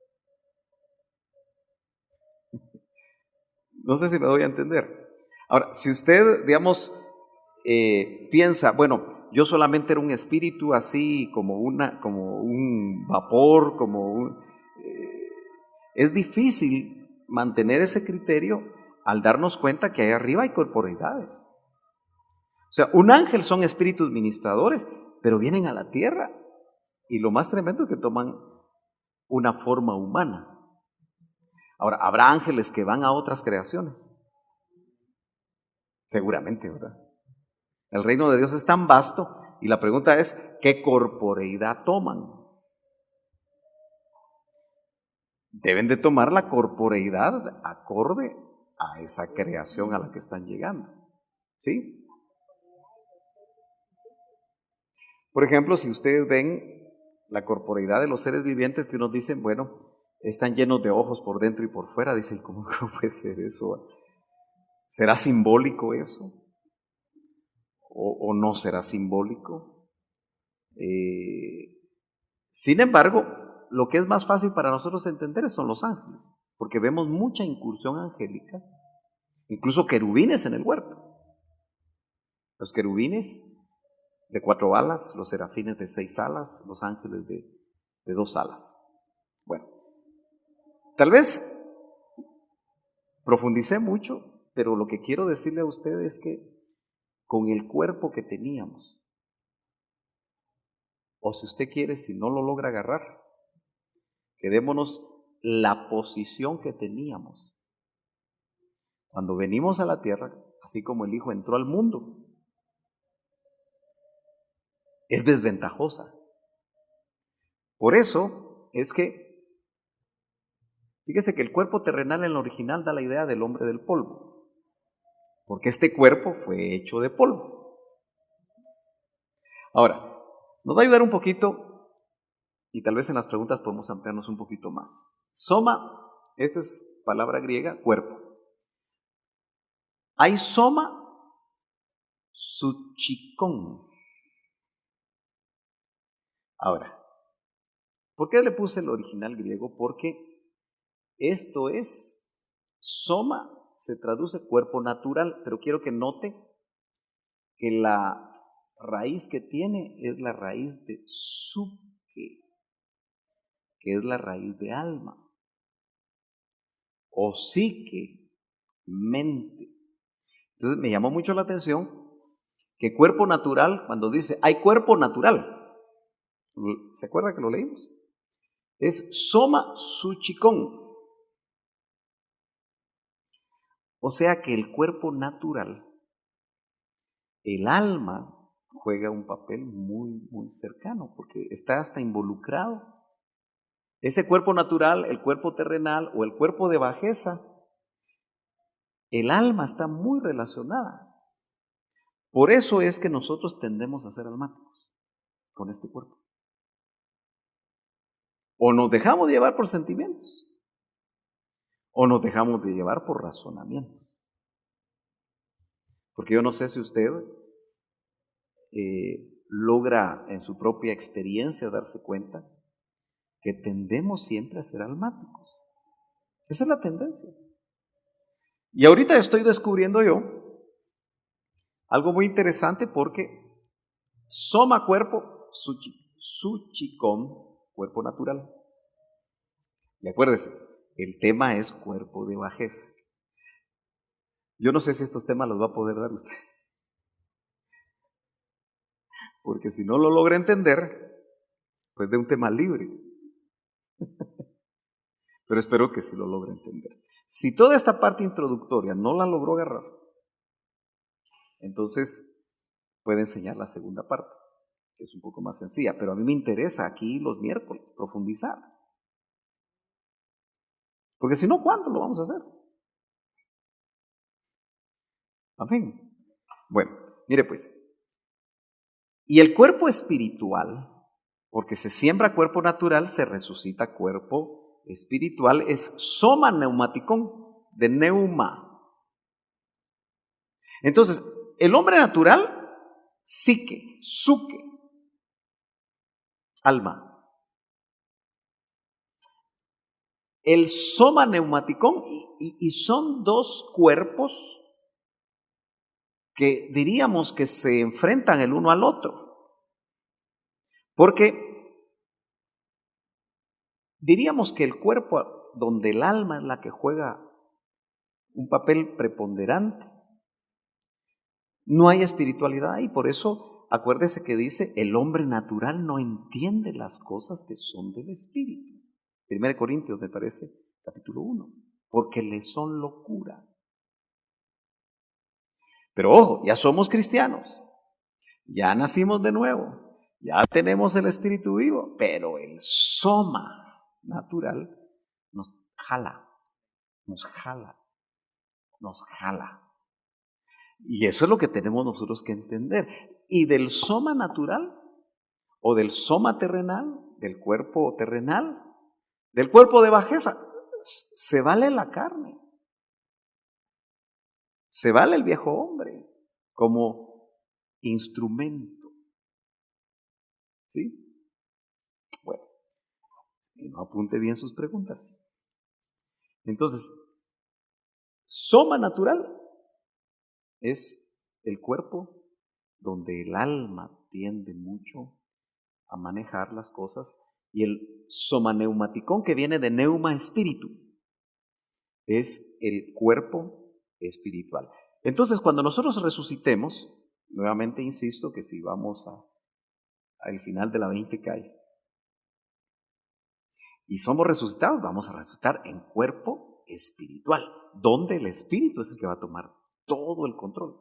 No sé si me doy a entender. Ahora, si usted, digamos, piensa, bueno, yo solamente era un espíritu así como un vapor, es difícil mantener ese criterio al darnos cuenta que ahí arriba hay corporeidades. O sea, un ángel son espíritus ministradores, pero vienen a la tierra y lo más tremendo es que toman una forma humana. Ahora, ¿habrá ángeles que van a otras creaciones? Seguramente, ¿verdad? El reino de Dios es tan vasto y la pregunta es, ¿qué corporeidad toman? Deben de tomar la corporeidad acorde a esa creación a la que están llegando. ¿Sí? Por ejemplo, si ustedes ven la corporeidad de los seres vivientes que unos dicen, bueno, están llenos de ojos por dentro y por fuera, dicen, ¿cómo puede ser eso? ¿Será simbólico eso? ¿O no será simbólico? Sin embargo, lo que es más fácil para nosotros entender son los ángeles, porque vemos mucha incursión angélica, incluso querubines en el huerto. Los querubines de 4 alas, los serafines de 6 alas, los ángeles de 2 alas. Bueno, tal vez profundicé mucho, pero lo que quiero decirle a ustedes es que con el cuerpo que teníamos, o si usted quiere, si no lo logra agarrar, quedémonos la posición que teníamos cuando venimos a la tierra, así como el Hijo entró al mundo. Es desventajosa. Por eso es que, fíjese que el cuerpo terrenal en lo original da la idea del hombre del polvo, porque este cuerpo fue hecho de polvo. Ahora, nos va a ayudar un poquito, y tal vez en las preguntas podemos ampliarnos un poquito más. Soma, esta es palabra griega, cuerpo. Hay soma suchikon. Ahora, ¿por qué le puse el original griego? Porque esto es, soma se traduce cuerpo natural, pero quiero que note que la raíz que tiene es la raíz de suke, que es la raíz de alma, o psique, mente. Entonces me llamó mucho la atención que cuerpo natural, cuando dice hay cuerpo natural, ¿se acuerda que lo leímos? Es soma suchikon. O sea que el cuerpo natural, el alma juega un papel muy, muy cercano, porque está hasta involucrado. Ese cuerpo natural, el cuerpo terrenal o el cuerpo de bajeza, el alma está muy relacionada. Por eso es que nosotros tendemos a ser almáticos con este cuerpo. O nos dejamos de llevar por sentimientos, o nos dejamos de llevar por razonamientos. Porque yo no sé si usted logra en su propia experiencia darse cuenta que tendemos siempre a ser almáticos. Esa es la tendencia. Y ahorita estoy descubriendo yo algo muy interesante porque soma cuerpo, suchikon, cuerpo natural. Y acuérdese, el tema es cuerpo de bajeza. Yo no sé si estos temas los va a poder dar usted. Porque si no lo logra entender, pues de un tema libre. Pero espero que sí lo logre entender. Si toda esta parte introductoria no la logró agarrar, entonces puede enseñar la segunda parte, que es un poco más sencilla. Pero a mí me interesa aquí los miércoles profundizar. Porque si no, ¿cuándo lo vamos a hacer? Amén. Bueno, mire pues. Y el cuerpo espiritual, porque se siembra cuerpo natural, se resucita cuerpo espiritual, es soma neumaticón, de neuma. Entonces, el hombre natural, psique, suque, alma. El soma neumaticón, y son dos cuerpos que diríamos que se enfrentan el uno al otro. Porque diríamos que el cuerpo donde el alma es la que juega un papel preponderante, no hay espiritualidad y por eso acuérdese que dice el hombre natural no entiende las cosas que son del espíritu. 1 Corintios me parece, capítulo 1, porque le son locura. Pero ojo, ya somos cristianos. ya nacimos de nuevo, ya tenemos el espíritu vivo, pero el soma natural nos jala, nos jala, nos jala. Y eso es lo que tenemos nosotros que entender. Y del soma natural o del soma terrenal, del cuerpo terrenal, del cuerpo de bajeza, se vale la carne. Se vale el viejo hombre como instrumento. ¿Sí? Bueno, y no apunte bien sus preguntas. Entonces, soma natural es el cuerpo donde el alma tiende mucho a manejar las cosas, y el soma neumaticón, que viene de neuma espíritu, es el cuerpo espiritual. Entonces, cuando nosotros resucitemos, nuevamente insisto que si vamos al final de la 20 calle y somos resucitados, vamos a resucitar en cuerpo espiritual, donde el espíritu es el que va a tomar todo el control.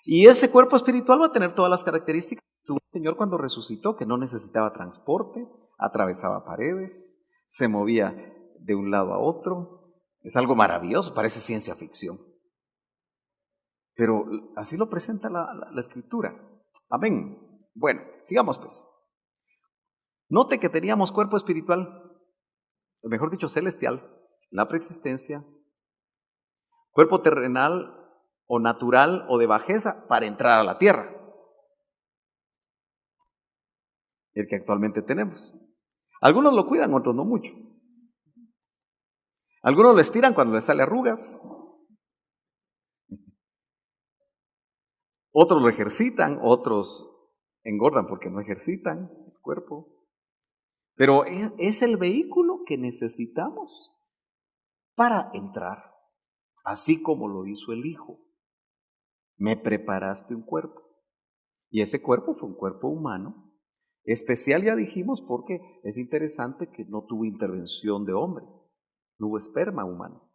Y ese cuerpo espiritual va a tener todas las características que tuvo el Señor cuando resucitó, que no necesitaba transporte, atravesaba paredes, se movía de un lado a otro. Es algo maravilloso, parece ciencia ficción. Pero así lo presenta la Escritura. Amén. Bueno, sigamos pues. Note que teníamos cuerpo espiritual, mejor dicho, celestial, la preexistencia, cuerpo terrenal o natural o de bajeza para entrar a la tierra, el que actualmente tenemos. Algunos lo cuidan, otros no mucho. Algunos lo estiran cuando les sale arrugas, otros lo ejercitan, otros engordan porque no ejercitan el cuerpo. Pero es el vehículo que necesitamos para entrar, así como lo hizo el Hijo. Me preparaste un cuerpo. Y ese cuerpo fue un cuerpo humano, especial, ya dijimos, porque es interesante que no tuvo intervención de hombre, no hubo esperma humano.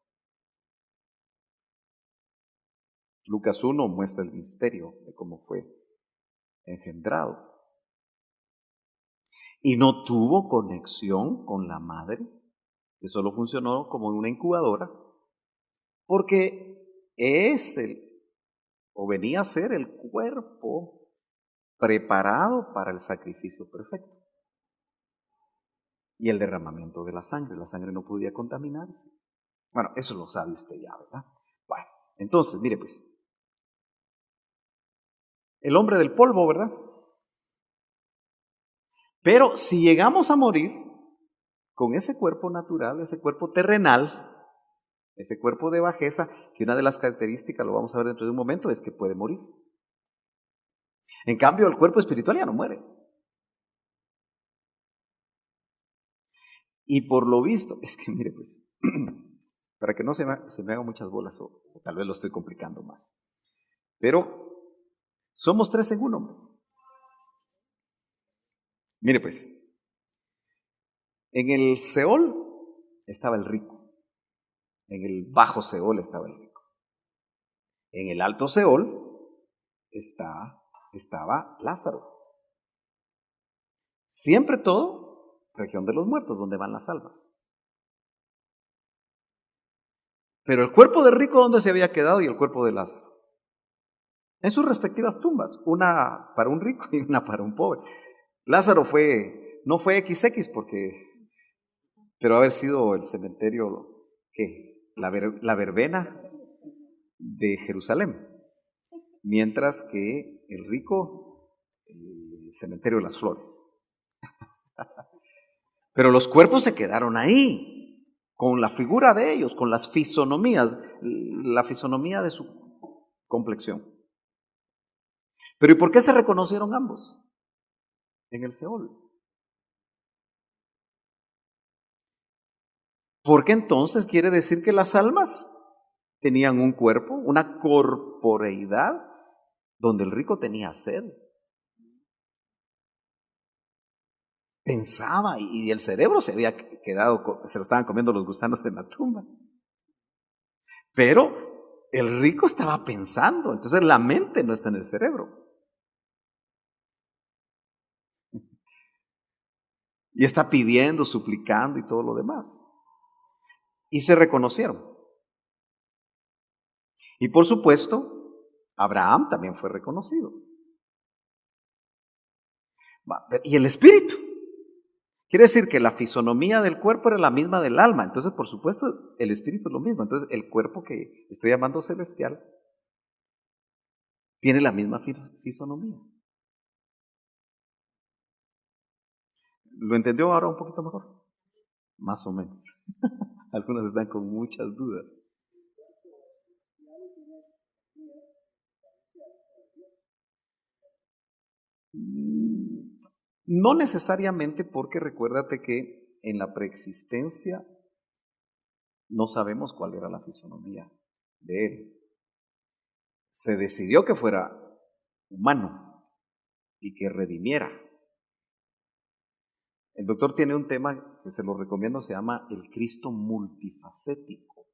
Lucas 1 muestra el misterio de cómo fue engendrado. Y no tuvo conexión con la madre, que solo funcionó como una incubadora, porque es o venía a ser el cuerpo preparado para el sacrificio perfecto y el derramamiento de la sangre. La sangre no podía contaminarse. Bueno, eso lo sabe usted ya, ¿verdad? Bueno, entonces, mire pues, el hombre del polvo, ¿verdad? Pero si llegamos a morir con ese cuerpo natural, ese cuerpo terrenal, ese cuerpo de bajeza, que una de las características, lo vamos a ver dentro de un momento, es que puede morir. En cambio, el cuerpo espiritual ya no muere. Y por lo visto, es que mire pues, para que no se me hagan muchas bolas, o tal vez lo estoy complicando más, pero somos tres en uno. Mire pues, en el Seol estaba el rico, en el bajo Seol estaba el rico, en el alto Seol estaba Lázaro. Siempre todo región de los muertos, donde van las almas. Pero el cuerpo del rico, ¿dónde se había quedado? Y el cuerpo de Lázaro, en sus respectivas tumbas, una para un rico y una para un pobre. Lázaro no fue XX pero haber sido el cementerio, ¿qué? La verbena de Jerusalén, mientras que el rico, el cementerio de las flores. Pero los cuerpos se quedaron ahí, con la figura de ellos, con las fisonomías, la fisonomía de su complexión. Pero ¿y por qué se reconocieron ambos en el Seol? Porque entonces quiere decir que las almas tenían un cuerpo, una corporeidad, donde el rico tenía sed. Pensaba y el cerebro se había quedado, se lo estaban comiendo los gusanos en la tumba. Pero el rico estaba pensando, entonces la mente no está en el cerebro. Y está pidiendo, suplicando y todo lo demás. Y se reconocieron. Y por supuesto, Abraham también fue reconocido. Y el espíritu. Quiere decir que la fisonomía del cuerpo era la misma del alma. Entonces, por supuesto, el espíritu es lo mismo. Entonces, el cuerpo que estoy llamando celestial tiene la misma fisonomía. ¿Lo entendió ahora un poquito mejor? Más o menos. Algunos están con muchas dudas. No necesariamente, porque recuérdate que en la preexistencia no sabemos cuál era la fisonomía de él. Se decidió que fuera humano y que redimiera. El doctor tiene un tema que se lo recomiendo, se llama el Cristo multifacético.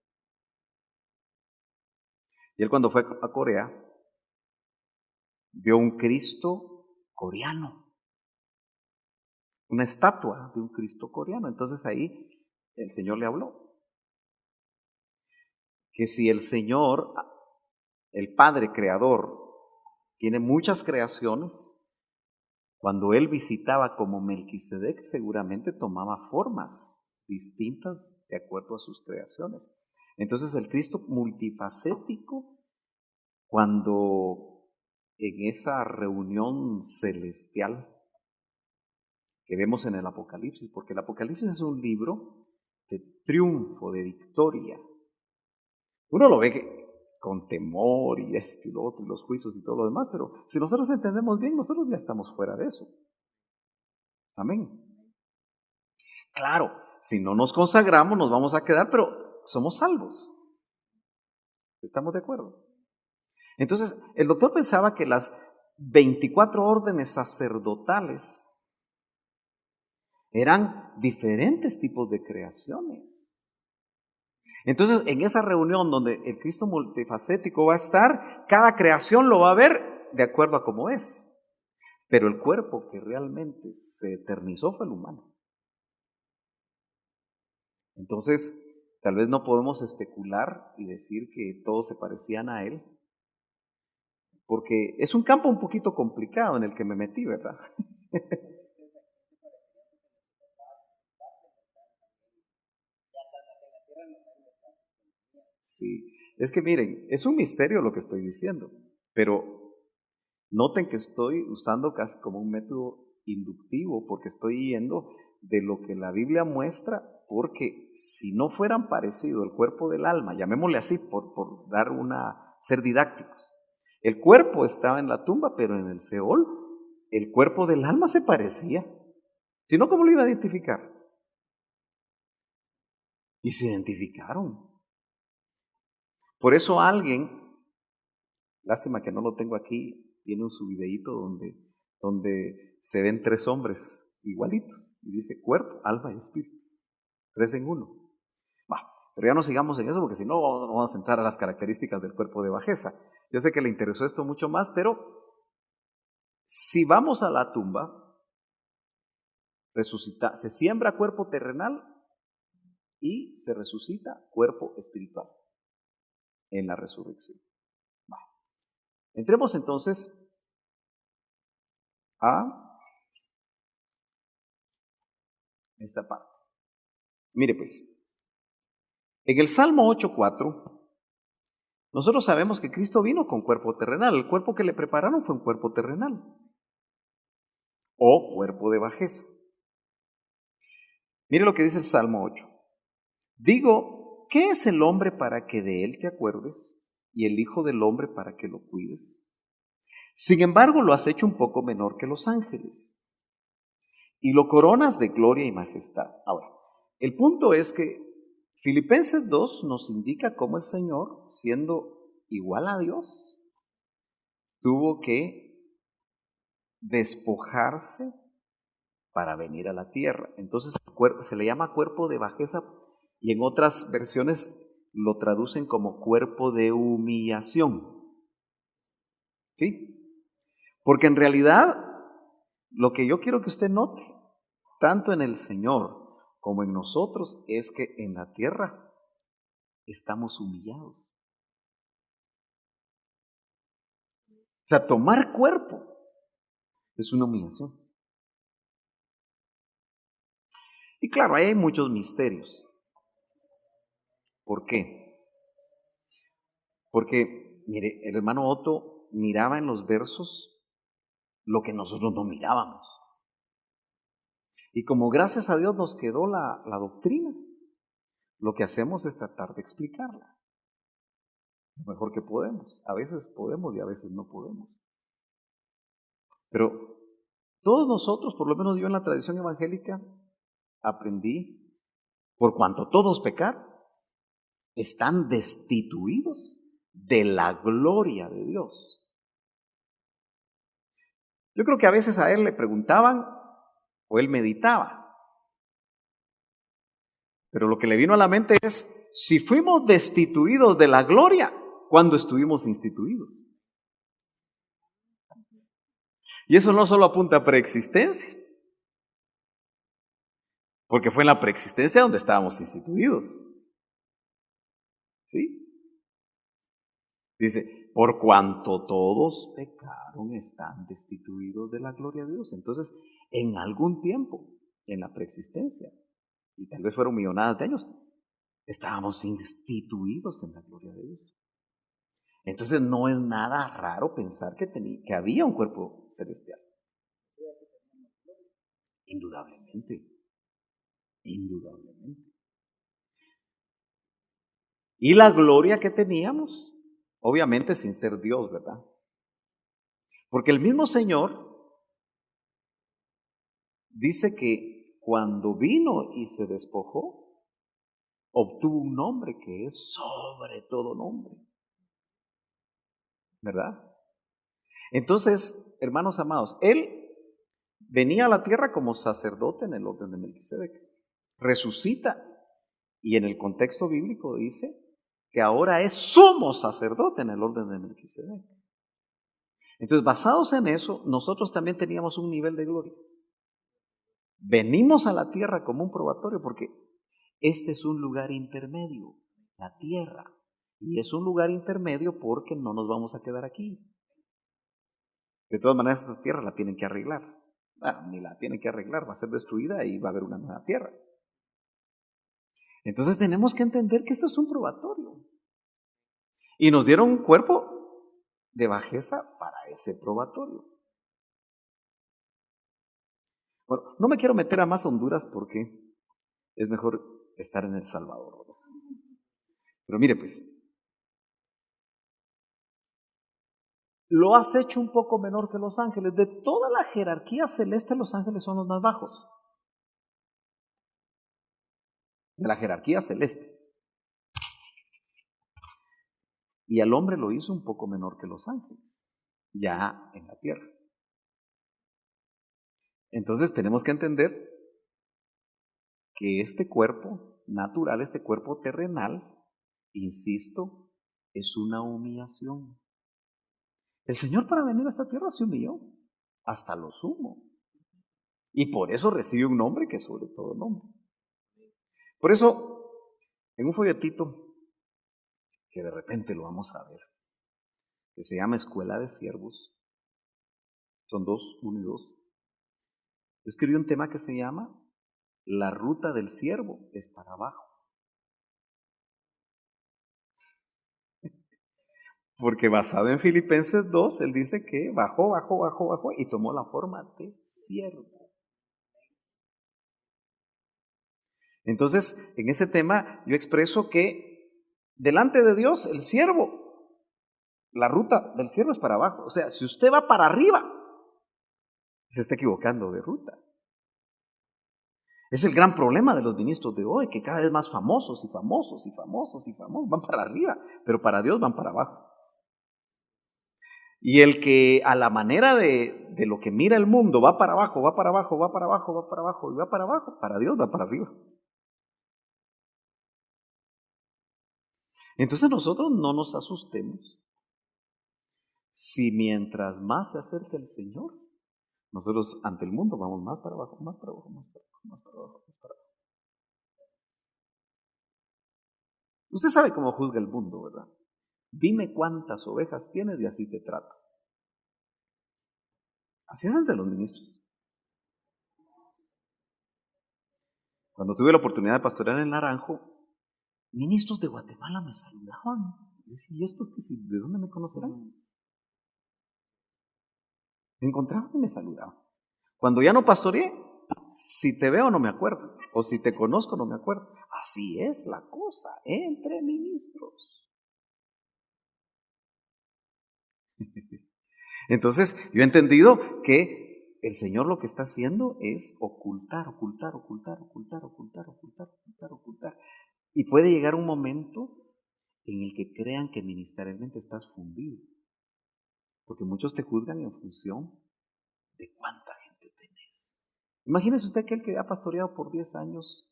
Y él cuando fue a Corea, vio un Cristo coreano, una estatua de un Cristo coreano. Entonces ahí el Señor le habló. Que si el Señor, el Padre Creador, tiene muchas creaciones, cuando Él visitaba como Melquisedec, seguramente tomaba formas distintas de acuerdo a sus creaciones. Entonces el Cristo multifacético, cuando en esa reunión celestial que vemos en el Apocalipsis, porque el Apocalipsis es un libro de triunfo, de victoria. Uno lo ve con temor y esto y lo otro, y los juicios y todo lo demás, pero si nosotros entendemos bien, nosotros ya estamos fuera de eso. Amén. Claro, si no nos consagramos nos vamos a quedar, pero somos salvos. ¿Estamos de acuerdo? Entonces, el doctor pensaba que las 24 órdenes sacerdotales eran diferentes tipos de creaciones. Entonces, en esa reunión donde el Cristo multifacético va a estar, cada creación lo va a ver de acuerdo a cómo es. Pero el cuerpo que realmente se eternizó fue el humano. Entonces, tal vez no podemos especular y decir que todos se parecían a él, porque es un campo un poquito complicado en el que me metí, ¿verdad? Sí, es que miren, es un misterio lo que estoy diciendo, pero noten que estoy usando casi como un método inductivo, porque estoy yendo de lo que la Biblia muestra, porque si no fueran parecido el cuerpo del alma, llamémosle así por dar ser didácticos, el cuerpo estaba en la tumba, pero en el Seol el cuerpo del alma se parecía. Si no, ¿cómo lo iba a identificar? Y se identificaron. Por eso alguien, lástima que no lo tengo aquí, tiene su videíto donde se ven 3 hombres igualitos y dice cuerpo, alma y espíritu, 3 en 1. Pero ya no sigamos en eso porque si no vamos a entrar a las características del cuerpo de bajeza. Yo sé que le interesó esto mucho más, pero si vamos a la tumba, se siembra cuerpo terrenal y se resucita cuerpo espiritual en la resurrección. Entremos entonces a esta parte. Mire pues, en el Salmo 8:4, nosotros sabemos que Cristo vino con cuerpo terrenal. El cuerpo que le prepararon fue un cuerpo terrenal o cuerpo de bajeza. Mire lo que dice el Salmo 8. Digo, ¿qué es el hombre para que de él te acuerdes y el hijo del hombre para que lo cuides? Sin embargo, lo has hecho un poco menor que los ángeles y lo coronas de gloria y majestad. Ahora, el punto es que Filipenses 2 nos indica cómo el Señor, siendo igual a Dios, tuvo que despojarse para venir a la tierra. Entonces se le llama cuerpo de bajeza y en otras versiones lo traducen como cuerpo de humillación. ¿Sí? Porque en realidad lo que yo quiero que usted note, tanto en el Señor como en nosotros, es que en la tierra estamos humillados. O sea, tomar cuerpo es una humillación. Y claro, ahí hay muchos misterios. ¿Por qué? Porque, mire, el hermano Otto miraba en los versos lo que nosotros no mirábamos. Y como gracias a Dios nos quedó la doctrina, lo que hacemos es tratar de explicarla lo mejor que podemos. A veces podemos y a veces no podemos. Pero todos nosotros, por lo menos yo en la tradición evangélica, aprendí, por cuanto todos pecaron, están destituidos de la gloria de Dios. Yo creo que a veces a él le preguntaban o él meditaba. Pero lo que le vino a la mente es, si fuimos destituidos de la gloria, ¿cuándo estuvimos instituidos? Y eso no solo apunta a preexistencia, porque fue en la preexistencia donde estábamos instituidos. ¿Sí? Dice, por cuanto todos pecaron, están destituidos de la gloria de Dios. Entonces, en algún tiempo, en la preexistencia, y tal vez fueron millonadas de años, estábamos instituidos en la gloria de Dios. Entonces no es nada raro pensar que había un cuerpo celestial. Indudablemente. Indudablemente. Y la gloria que teníamos, obviamente sin ser Dios, ¿verdad? Porque el mismo Señor dice que cuando vino y se despojó, obtuvo un nombre que es sobre todo nombre. ¿Verdad? Entonces, hermanos amados, Él venía a la tierra como sacerdote en el orden de Melquisedec. Resucita y en el contexto bíblico dice que ahora es sumo sacerdote en el orden de Melquisedec. Entonces, basados en eso, nosotros también teníamos un nivel de gloria. Venimos a la tierra como un probatorio porque este es un lugar intermedio, la tierra. Y es un lugar intermedio porque no nos vamos a quedar aquí. De todas maneras, esta tierra la tienen que arreglar. Bueno, ni la tienen que arreglar, va a ser destruida y va a haber una nueva tierra. Entonces tenemos que entender que esto es un probatorio. Y nos dieron un cuerpo de bajeza para ese probatorio. Bueno, no me quiero meter a más Honduras porque es mejor estar en El Salvador, ¿verdad? Pero mire pues, lo has hecho un poco menor que los ángeles. De toda la jerarquía celeste, los ángeles son los más bajos. De la jerarquía celeste. Y al hombre lo hizo un poco menor que los ángeles, ya en la tierra. Entonces tenemos que entender que este cuerpo natural, este cuerpo terrenal, insisto, es una humillación. El Señor para venir a esta tierra se humilló hasta lo sumo. Y por eso recibe un nombre que es sobre todo nombre. Por eso, en un folletito, que de repente lo vamos a ver, que se llama Escuela de Siervos, son dos, 1 y 2, escribió un tema que se llama La ruta del siervo es para abajo. Porque basado en Filipenses 2, él dice que bajó y tomó la forma de siervo. Entonces, en ese tema yo expreso que delante de Dios el siervo, la ruta del siervo es para abajo. O sea, si usted va para arriba, se está equivocando de ruta. Es el gran problema de los ministros de hoy, que cada vez más famosos van para arriba, pero para Dios van para abajo. Y el que a la manera de lo que mira el mundo va para abajo, para Dios va para arriba. Entonces nosotros no nos asustemos si mientras más se acerca el Señor, nosotros ante el mundo vamos más para abajo. Usted sabe cómo juzga el mundo, ¿verdad? Dime cuántas ovejas tienes y así te trato. Así es entre los ministros. Cuando tuve la oportunidad de pastorear en Naranjo, ministros de Guatemala me saludaban. Y decía, ¿y estos de dónde me conocerán? Me encontraban y me saludaban. Cuando ya no pastoreé, si te veo no me acuerdo, o si te conozco no me acuerdo. Así es la cosa entre ministros. Entonces, yo he entendido que el Señor lo que está haciendo es ocultar. Y puede llegar un momento en el que crean que ministerialmente estás fundido. Porque muchos te juzgan en función de cuánta gente tenés. Imagínese usted aquel que ha pastoreado por 10 años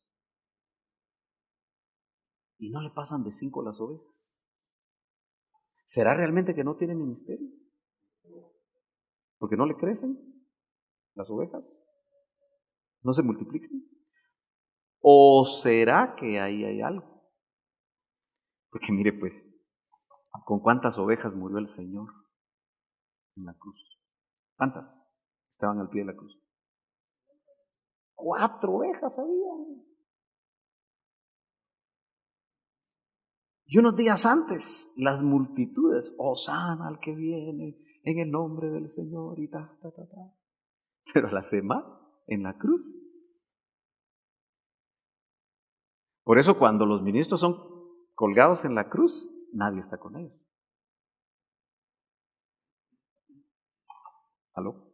y no le pasan de 5 las ovejas. ¿Será realmente que no tiene ministerio? ¿Porque no le crecen las ovejas? ¿No se multiplican? ¿O será que ahí hay algo? Porque mire pues, ¿con cuántas ovejas murió el Señor en la cruz? ¿Cuántas estaban al pie de la cruz? 4 ovejas había. Y unos días antes, las multitudes, Hosana al que viene, en el nombre del Señor, y ta. Pero a la semana, en la cruz. Por eso cuando los ministros son colgados en la cruz, nadie está con ellos. ¿Aló?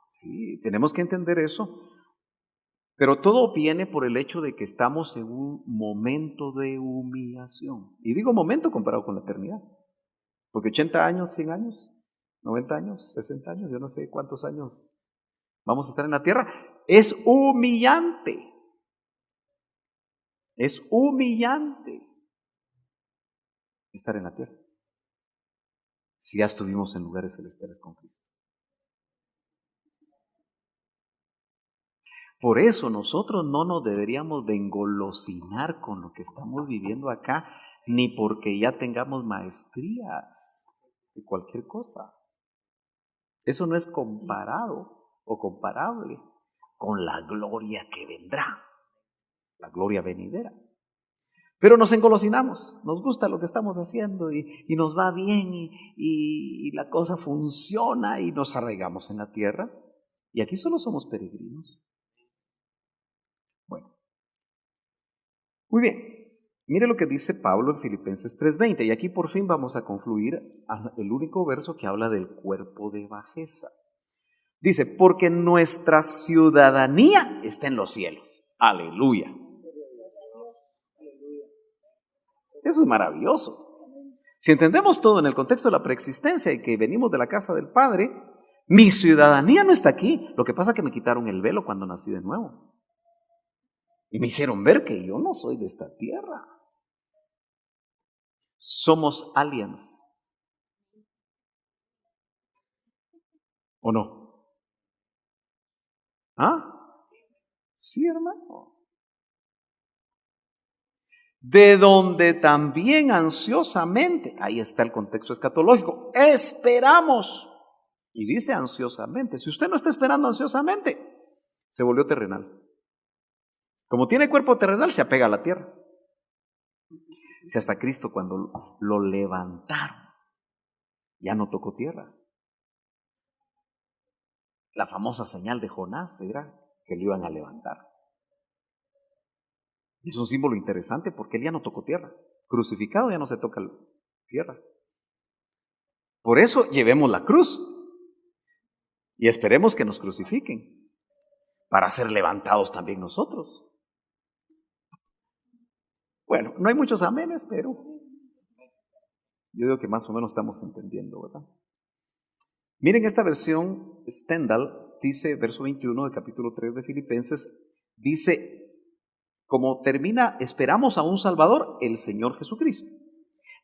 Sí, tenemos que entender eso. Pero todo viene por el hecho de que estamos en un momento de humillación. Y digo momento comparado con la eternidad. Porque 80 años, 100 años, 90 años, 60 años, yo no sé cuántos años vamos a estar en la tierra. Es humillante. Es humillante estar en la tierra. Si ya estuvimos en lugares celestiales con Cristo. Por eso nosotros no nos deberíamos de engolosinar con lo que estamos viviendo acá, ni porque ya tengamos maestrías de cualquier cosa. Eso no es comparado o comparable con la gloria que vendrá, la gloria venidera. Pero nos engolosinamos, nos gusta lo que estamos haciendo y nos va bien y la cosa funciona y nos arraigamos en la tierra. Y aquí solo somos peregrinos. Bueno, muy bien. Mire lo que dice Pablo en Filipenses 3:20. Y aquí por fin vamos a concluir el único verso que habla del cuerpo de bajeza. Dice, porque nuestra ciudadanía está en los cielos. Aleluya. Eso es maravilloso. Si entendemos todo en el contexto de la preexistencia y que venimos de la casa del Padre, mi ciudadanía no está aquí. Lo que pasa es que me quitaron el velo cuando nací de nuevo. Y me hicieron ver que yo no soy de esta tierra. Somos aliens. ¿O no? ¿Ah? Sí, hermano. De donde también ansiosamente, ahí está el contexto escatológico, esperamos. Y dice ansiosamente. Si usted no está esperando ansiosamente, se volvió terrenal. Como tiene cuerpo terrenal, se apega a la tierra. Si hasta Cristo cuando lo levantaron, ya no tocó tierra. La famosa señal de Jonás era que lo iban a levantar. Es un símbolo interesante porque él ya no tocó tierra. Crucificado ya no se toca tierra. Por eso llevemos la cruz y esperemos que nos crucifiquen para ser levantados también nosotros. Bueno, no hay muchos amenes, pero yo digo que más o menos estamos entendiendo, ¿verdad? Miren esta versión, Stendhal, dice, verso 21 del capítulo 3 de Filipenses, dice, como termina, esperamos a un Salvador, el Señor Jesucristo,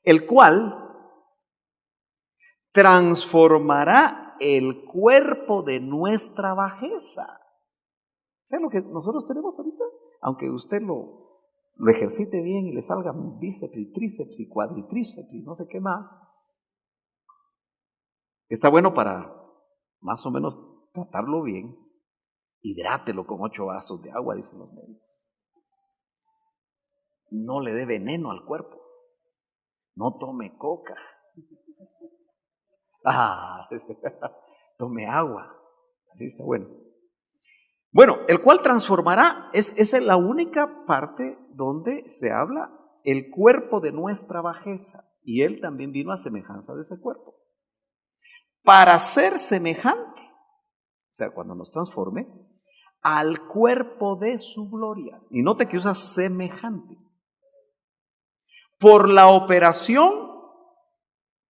el cual transformará el cuerpo de nuestra bajeza. ¿Saben lo que nosotros tenemos ahorita? Aunque usted lo lo ejercite bien y le salgan bíceps y tríceps y cuadritríceps y no sé qué más. Está bueno para más o menos tratarlo bien. Hidrátelo con 8 vasos de agua, dicen los médicos. No le dé veneno al cuerpo. No tome coca. Tome agua. Así está bueno. Bueno, el cual transformará, esa es la única parte donde se habla el cuerpo de nuestra bajeza. Y Él también vino a semejanza de ese cuerpo. Para ser semejante, o sea, cuando nos transforme, al cuerpo de su gloria. Y note que usa semejante. Por la operación,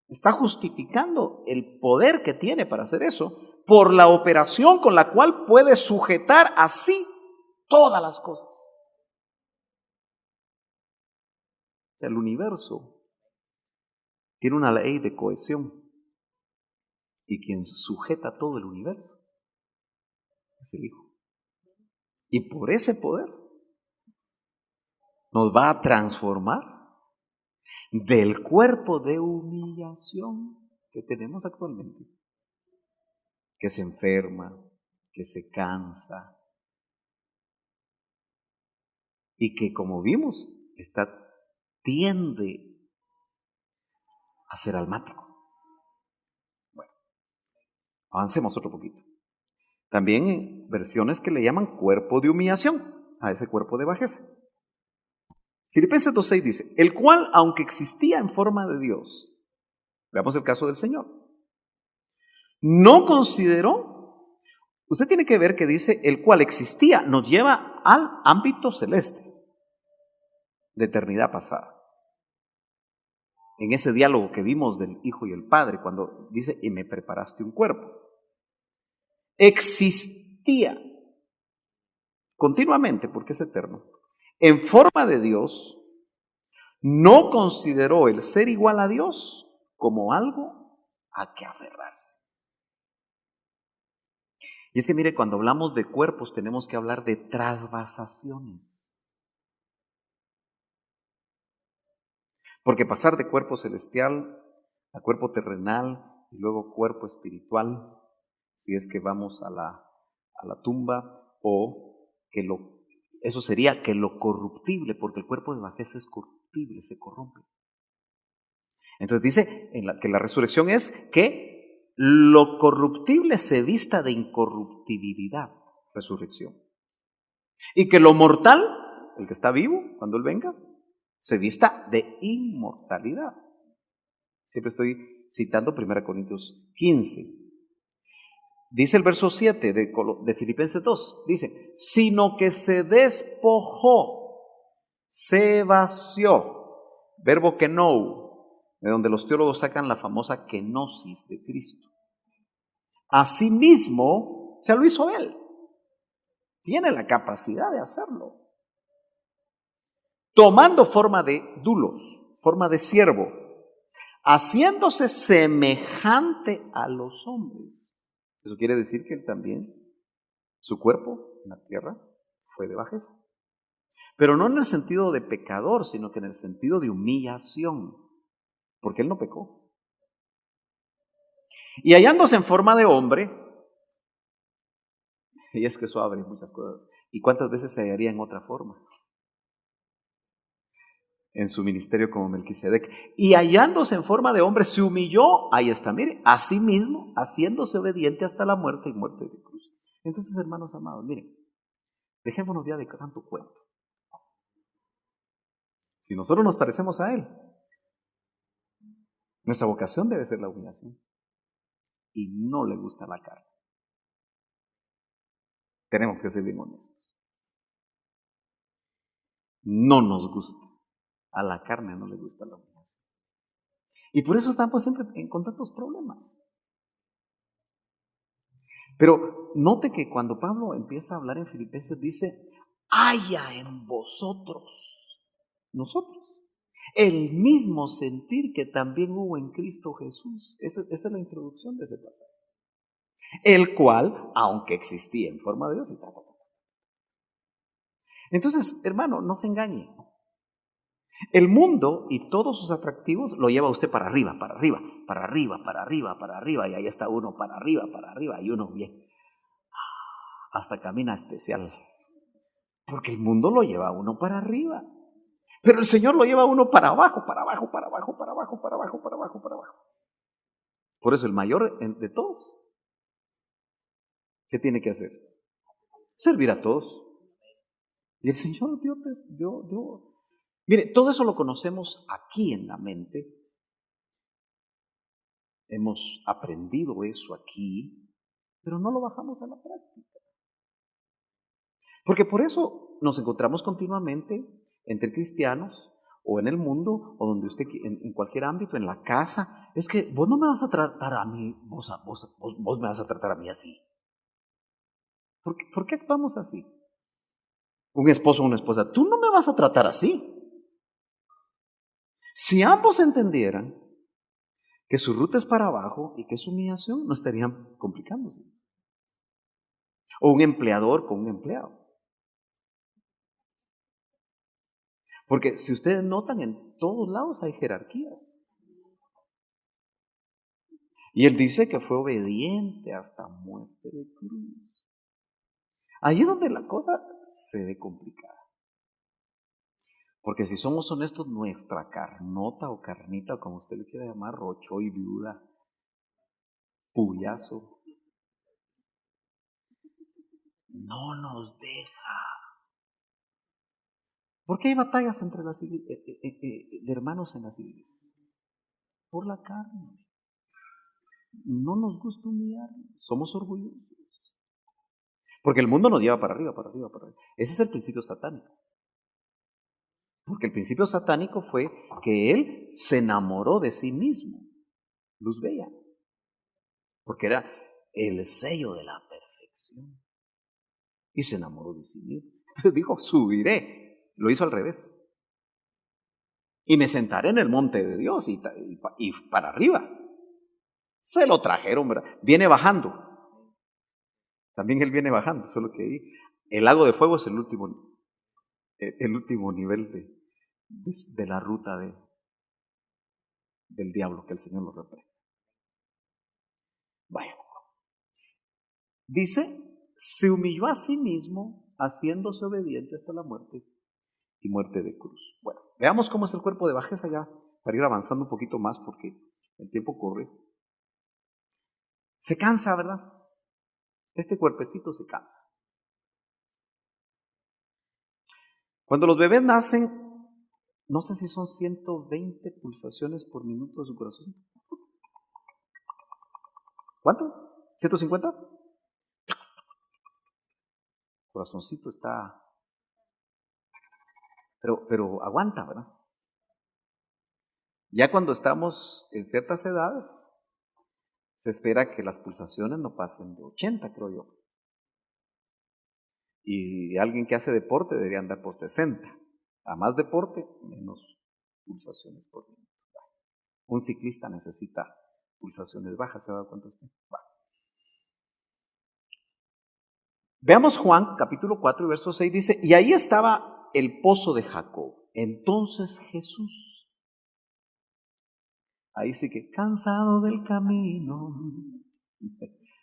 está justificando el poder que tiene para hacer eso, por la operación con la cual puede sujetar así todas las cosas. O sea, el universo tiene una ley de cohesión y quien sujeta todo el universo es el Hijo. Y por ese poder nos va a transformar del cuerpo de humillación que tenemos actualmente, que se enferma, que se cansa y que, como vimos, tiende a ser almático. Bueno, avancemos otro poquito. También en versiones que le llaman cuerpo de humillación a ese cuerpo de bajeza. Filipenses 2:6 dice, el cual, aunque existía en forma de Dios, veamos el caso del Señor, no consideró, usted tiene que ver que dice, el cual existía, nos lleva al ámbito celeste, de eternidad pasada. En ese diálogo que vimos del Hijo y el Padre, cuando dice, y me preparaste un cuerpo. Existía continuamente, porque es eterno, en forma de Dios, no consideró el ser igual a Dios como algo a que aferrarse. Y es que mire, cuando hablamos de cuerpos tenemos que hablar de trasvasaciones. Porque pasar de cuerpo celestial a cuerpo terrenal y luego cuerpo espiritual, si es que vamos a la tumba, o que eso sería que lo corruptible, porque el cuerpo de bajeza es corruptible, se corrompe. Entonces dice que la resurrección es que lo corruptible se vista de incorruptibilidad, resurrección. Y que lo mortal, el que está vivo, cuando Él venga, se vista de inmortalidad. Siempre estoy citando 1 Corintios 15. Dice el verso 7 de Filipenses 2, dice, sino que se despojó, se vació, verbo kenou, de donde los teólogos sacan la famosa kenosis de Cristo. Asimismo, se lo hizo Él. Tiene la capacidad de hacerlo. Tomando forma de dulos, forma de siervo, haciéndose semejante a los hombres. Eso quiere decir que Él también, su cuerpo en la tierra, fue de bajeza. Pero no en el sentido de pecador, sino que en el sentido de humillación, porque Él no pecó. Y hallándose en forma de hombre, y es que eso abre muchas cosas, ¿y cuántas veces se hallaría en otra forma? En su ministerio como Melquisedec. Y hallándose en forma de hombre, se humilló, ahí está, mire, a sí mismo, haciéndose obediente hasta la muerte y muerte de cruz. Entonces, hermanos amados, miren, dejémonos ya de tanto cuento. Si nosotros nos parecemos a Él, nuestra vocación debe ser la humillación. Y no le gusta la carne. Tenemos que ser bien honestos. No nos gusta. A la carne no le gusta la humillación. Y por eso estamos siempre con tantos problemas. Pero note que cuando Pablo empieza a hablar en Filipenses dice, haya en vosotros, nosotros, el mismo sentir que también hubo en Cristo Jesús. Esa es la introducción de ese pasaje. El cual, aunque existía en forma de Dios, Entonces, hermano, no se engañe. El mundo y todos sus atractivos lo lleva a usted para arriba, para arriba, para arriba, para arriba, para arriba, y ahí está uno para arriba, y uno bien, hasta camina especial, porque el mundo lo lleva a uno para arriba, pero el Señor lo lleva a uno para abajo, para abajo, para abajo, para abajo, para abajo, para abajo, para abajo. Por eso el mayor de todos, ¿qué tiene que hacer? Servir a todos. Y el Señor dio. Mire, todo eso lo conocemos aquí en la mente. Hemos aprendido eso aquí, pero no lo bajamos a la práctica. Porque por eso nos encontramos continuamente entre cristianos o en el mundo o donde usted, en cualquier ámbito, en la casa. Es que vos no me vas a tratar a mí, vos me vas a tratar a mí así. ¿Por qué actuamos así? Un esposo o una esposa, tú no me vas a tratar así. Si ambos entendieran que su ruta es para abajo y que es humillación, no estarían complicándose. O un empleador con un empleado. Porque si ustedes notan, en todos lados hay jerarquías. Y él dice que fue obediente hasta muerte de cruz. Ahí es donde la cosa se ve complicada. Porque si somos honestos, nuestra carnota o carnita, como usted le quiera llamar, rocho y viuda, puyazo, no nos deja. ¿Por qué hay batallas entre de hermanos en las iglesias? Por la carne. No nos gusta humillarnos, somos orgullosos. Porque el mundo nos lleva para arriba, para arriba, para arriba. Ese es el principio satánico. Porque el principio satánico fue que él se enamoró de sí mismo, luz bella, porque era el sello de la perfección. Y se enamoró de sí mismo. Entonces dijo, subiré. Lo hizo al revés. Y me sentaré en el monte de Dios y para arriba. Se lo trajeron, ¿verdad? Viene bajando. También él viene bajando, solo que ahí el lago de fuego es el último nivel de la ruta del diablo, que el Señor lo reprenda. Vaya. Dice, se humilló a sí mismo, haciéndose obediente hasta la muerte y muerte de cruz. Bueno, veamos cómo es el cuerpo de bajeza ya, para ir avanzando un poquito más, porque el tiempo corre. Se cansa, ¿verdad? Este cuerpecito se cansa. Cuando los bebés nacen, no sé si son 120 pulsaciones por minuto de su corazón. ¿Cuánto? ¿150? El corazoncito está, pero aguanta, ¿verdad? Ya cuando estamos en ciertas edades, se espera que las pulsaciones no pasen de 80, creo yo. Y alguien que hace deporte debería andar por 60. A más deporte, menos pulsaciones por minuto. Un ciclista necesita pulsaciones bajas, ¿se ha dado cuenta usted? Va. Veamos Juan capítulo 4, verso 6, dice, y ahí estaba el pozo de Jacob. Entonces Jesús, ahí sí que cansado del camino,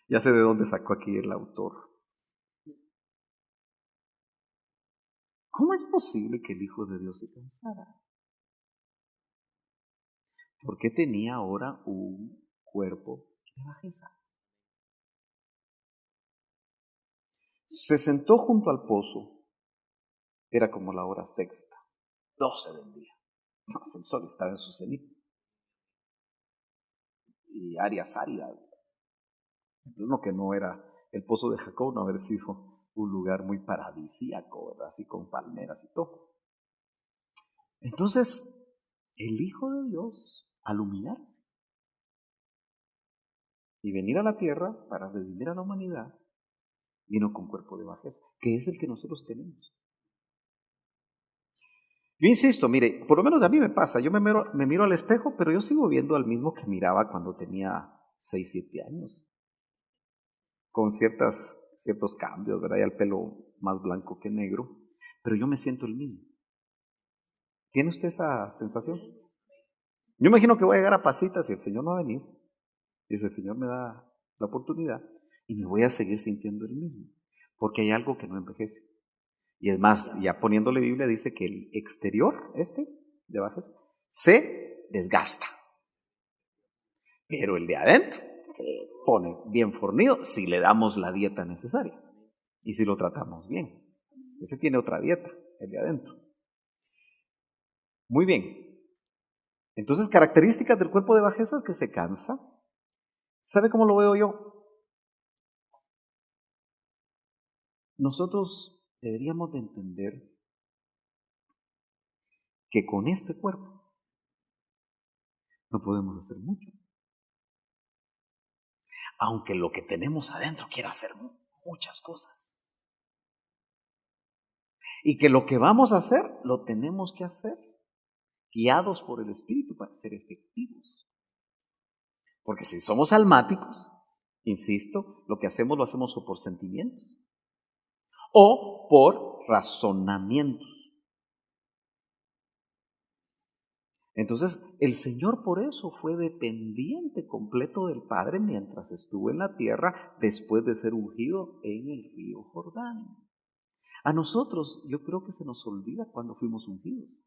ya sé de dónde sacó aquí el autor. ¿Cómo es posible que el Hijo de Dios se cansara? Porque tenía ahora un cuerpo de bajeza. Se sentó junto al pozo, era como la hora sexta, 12 del día. El sol estaba en su cenit. Y áreas áridas. Uno que no era el pozo de Jacob, no haber sido un lugar muy paradisíaco, ¿verdad? Así con palmeras y todo. Entonces, el Hijo de Dios, al humillarse y venir a la tierra para redimir a la humanidad, vino con cuerpo de bajeza, que es el que nosotros tenemos. Yo insisto, mire, por lo menos a mí me pasa, yo me miro al espejo, pero yo sigo viendo al mismo que miraba cuando tenía 6, 7 años. Con ciertos cambios, ¿verdad? Y el pelo más blanco que negro, pero yo me siento el mismo. ¿Tiene usted esa sensación? Yo imagino que voy a llegar a Pasitas y el Señor no va a venir. Y ese Señor me da la oportunidad y me voy a seguir sintiendo el mismo. Porque hay algo que no envejece. Y es más, ya poniéndole Biblia, dice que el exterior, de bajeza, se desgasta. Pero el de adentro se pone bien fornido si le damos la dieta necesaria. Y si lo tratamos bien. Ese tiene otra dieta, el de adentro. Muy bien. Entonces, características del cuerpo de bajeza es que se cansa. ¿Sabe cómo lo veo yo? Nosotros deberíamos de entender que con este cuerpo no podemos hacer mucho. Aunque lo que tenemos adentro quiera hacer muchas cosas. Y que lo que vamos a hacer, lo tenemos que hacer guiados por el Espíritu para ser efectivos. Porque si somos almáticos, insisto, lo que hacemos lo hacemos o por sentimientos o por razonamientos. Entonces, el Señor por eso fue dependiente completo del Padre mientras estuvo en la tierra después de ser ungido en el río Jordán. A nosotros, yo creo que se nos olvida cuando fuimos ungidos.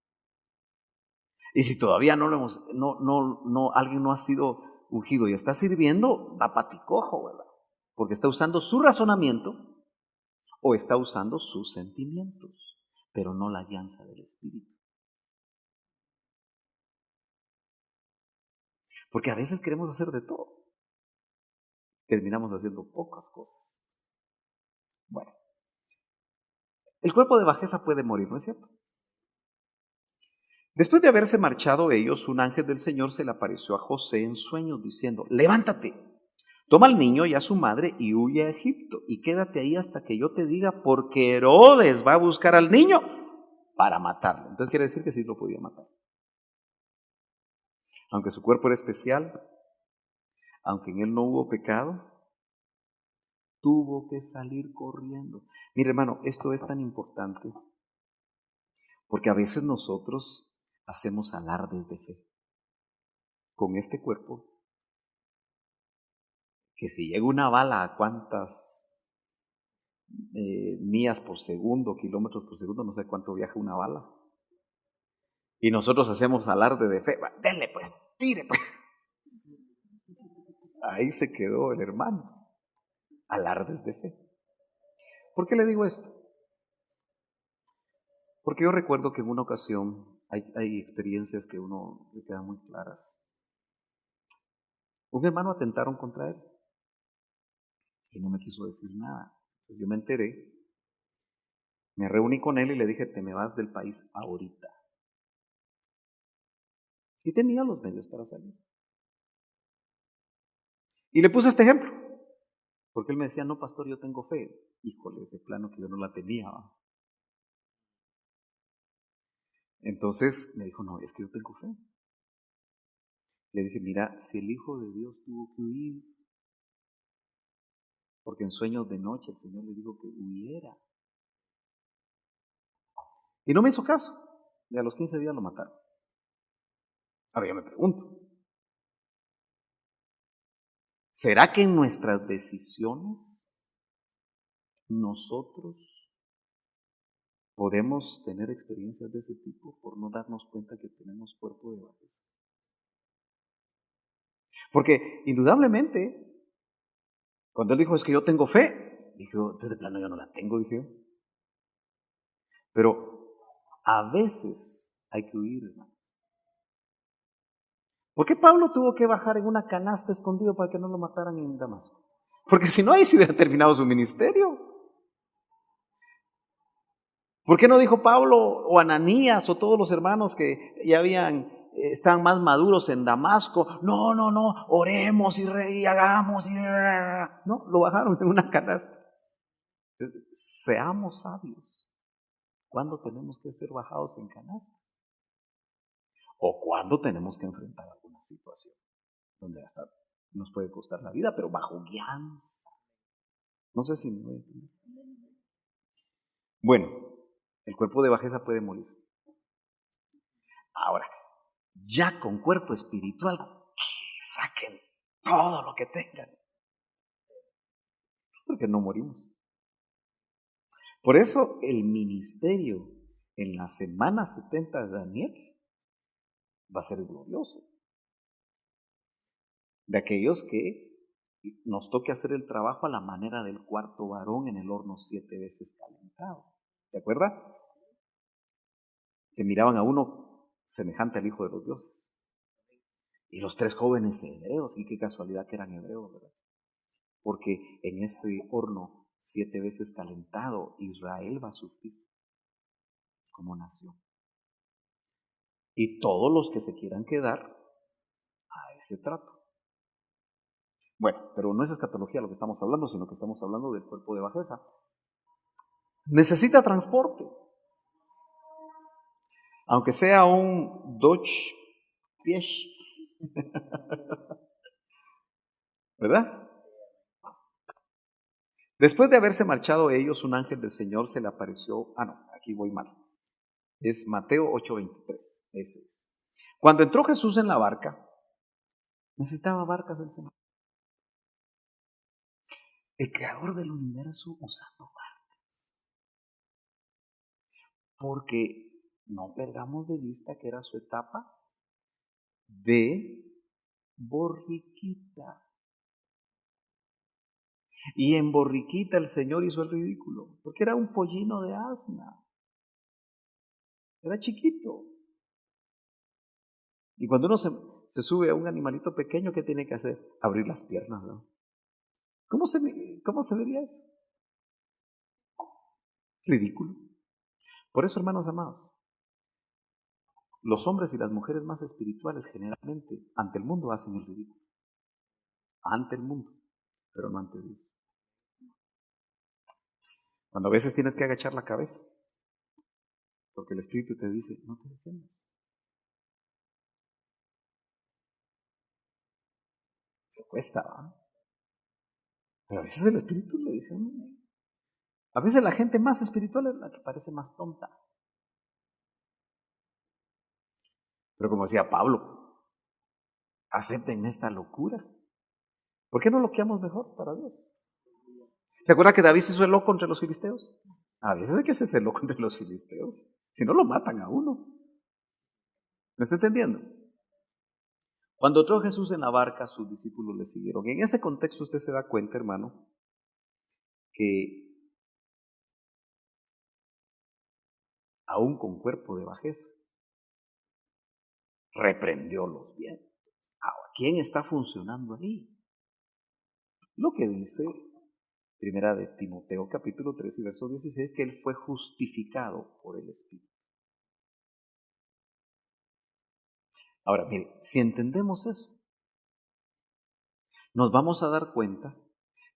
Y si todavía alguien no ha sido ungido y está sirviendo, va paticojo, ¿verdad? Porque está usando su razonamiento o está usando sus sentimientos, pero no la guianza del Espíritu. Porque a veces queremos hacer de todo. Terminamos haciendo pocas cosas. Bueno, el cuerpo de bajeza puede morir, ¿no es cierto? Después de haberse marchado ellos, un ángel del Señor se le apareció a José en sueños diciendo: levántate, toma al niño y a su madre y huye a Egipto y quédate ahí hasta que yo te diga, porque Herodes va a buscar al niño para matarlo. Entonces quiere decir que sí lo podía matar. Aunque su cuerpo era especial, aunque en él no hubo pecado, tuvo que salir corriendo. Mire, hermano, esto es tan importante porque a veces nosotros hacemos alardes de fe con este cuerpo, que si llega una bala a cuántas millas por segundo, kilómetros por segundo, no sé cuánto viaja una bala, y nosotros hacemos alarde de fe, denle pues, tire pues. Ahí se quedó el hermano, alardes de fe. ¿Por qué le digo esto? Porque yo recuerdo que en una ocasión hay experiencias que uno le quedan muy claras. Un hermano atentaron contra él y no me quiso decir nada. Entonces yo me enteré, me reuní con él y le dije: te me vas del país ahorita. Y tenía los medios para salir. Y le puse este ejemplo, porque él me decía: no, pastor, yo tengo fe. Híjole, de plano que yo no la tenía. Entonces me dijo: no, es que yo tengo fe. Le dije: mira, si el Hijo de Dios tuvo que huir, porque en sueños de noche el Señor le dijo que huyera. Y no me hizo caso. Y a los 15 días lo mataron. Ahora yo me pregunto, ¿será que en nuestras decisiones nosotros podemos tener experiencias de ese tipo por no darnos cuenta que tenemos cuerpo de bajeza? Porque indudablemente, cuando él dijo: es que yo tengo fe, dije: entonces de plano yo no la tengo, dije yo. Pero a veces hay que huir, hermanos. ¿Por qué Pablo tuvo que bajar en una canasta escondido para que no lo mataran en Damasco? Porque si no, ahí se hubiera terminado su ministerio. ¿Por qué no dijo Pablo o Ananías o todos los hermanos que ya estaban más maduros en Damasco: no, oremos y hagamos? No, lo bajaron en una canasta. Seamos sabios. ¿Cuándo tenemos que ser bajados en canasta? O cuándo tenemos que enfrentar alguna situación donde hasta nos puede costar la vida, pero bajo guianza. No sé si me voy a entender. Bueno, el cuerpo de bajeza puede morir. Ahora, ya con cuerpo espiritual, que saquen todo lo que tengan, porque no morimos. Por eso el ministerio en la semana 70 de Daniel va a ser glorioso. De aquellos que nos toque hacer el trabajo a la manera del cuarto varón en el horno 7 veces calentado. ¿Te acuerdas? Que miraban a uno semejante al Hijo de los Dioses. Y los 3 jóvenes hebreos, y qué casualidad que eran hebreos, ¿verdad? Porque en ese horno 7 veces calentado, Israel va a sufrir como nación. Y todos los que se quieran quedar a ese trato. Bueno, pero no es escatología lo que estamos hablando, sino que estamos hablando del cuerpo de bajeza. Necesita transporte. Aunque sea un Dodge Piech. ¿Verdad? Después de haberse marchado ellos, un ángel del Señor se le apareció. Aquí voy mal. Es Mateo 8:23. Ese es. Cuando entró Jesús en la barca, necesitaba barcas el Señor. El creador del universo usando barcas. Porque no perdamos de vista que era su etapa de borriquita. Y en borriquita el Señor hizo el ridículo, porque era un pollino de asna. Era chiquito. Y cuando uno se sube a un animalito pequeño, ¿qué tiene que hacer? Abrir las piernas, ¿no? ¿Cómo se vería eso? Ridículo. Por eso, hermanos amados, los hombres y las mujeres más espirituales generalmente ante el mundo hacen el ridículo. Ante el mundo, pero no ante Dios. Cuando a veces tienes que agachar la cabeza, porque el Espíritu te dice, no te defiendas. Te cuesta, ¿verdad? Pero a veces el Espíritu le dice, a veces la gente más espiritual es la que parece más tonta. Pero como decía Pablo, acepten esta locura. ¿Por qué no loqueamos mejor para Dios? ¿Se acuerda que David se hizo el loco entre los filisteos? A veces hay que hacerse el loco entre los filisteos. Si no, lo matan a uno. ¿Me está entendiendo? Cuando entró Jesús en la barca, sus discípulos le siguieron. En ese contexto usted se da cuenta, hermano, que aún con cuerpo de bajeza, reprendió los vientos. Ahora, ¿quién está funcionando ahí? Lo que dice Primera de Timoteo capítulo 3 y verso 16, que él fue justificado por el Espíritu. Ahora, mire, si entendemos eso, nos vamos a dar cuenta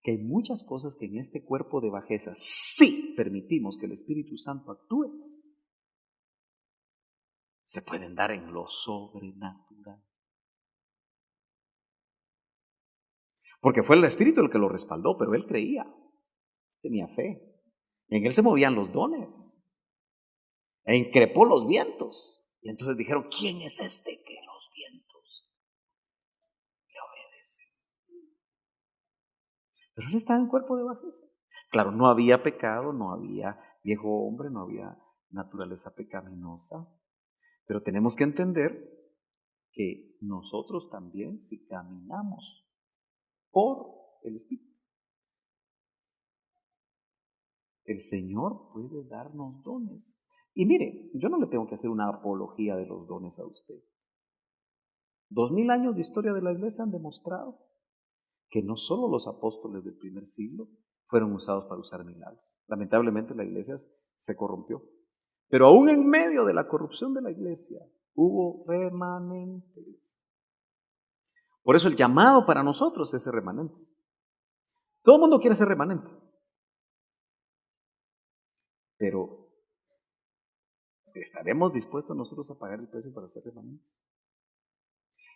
que hay muchas cosas que en este cuerpo de bajeza, si permitimos que el Espíritu Santo actúe, se pueden dar en lo sobrenatural. Porque fue el Espíritu el que lo respaldó, pero él creía, tenía fe. En él se movían los dones. E increpó los vientos. Y entonces dijeron, ¿quién es este que los vientos le obedecen? Pero él estaba en cuerpo de bajeza. Claro, no había pecado, no había viejo hombre, no había naturaleza pecaminosa. Pero tenemos que entender que nosotros también, si caminamos por el Espíritu, el Señor puede darnos dones. Y mire, yo no le tengo que hacer una apología de los dones a usted. 2000 años de historia de la iglesia han demostrado que no solo los apóstoles del primer siglo fueron usados para usar milagros. Lamentablemente la iglesia se corrompió. Pero aún en medio de la corrupción de la iglesia hubo remanentes. Por eso el llamado para nosotros es ser remanentes. Todo el mundo quiere ser remanente. Pero ¿estaremos dispuestos nosotros a pagar el precio para ser remanentes?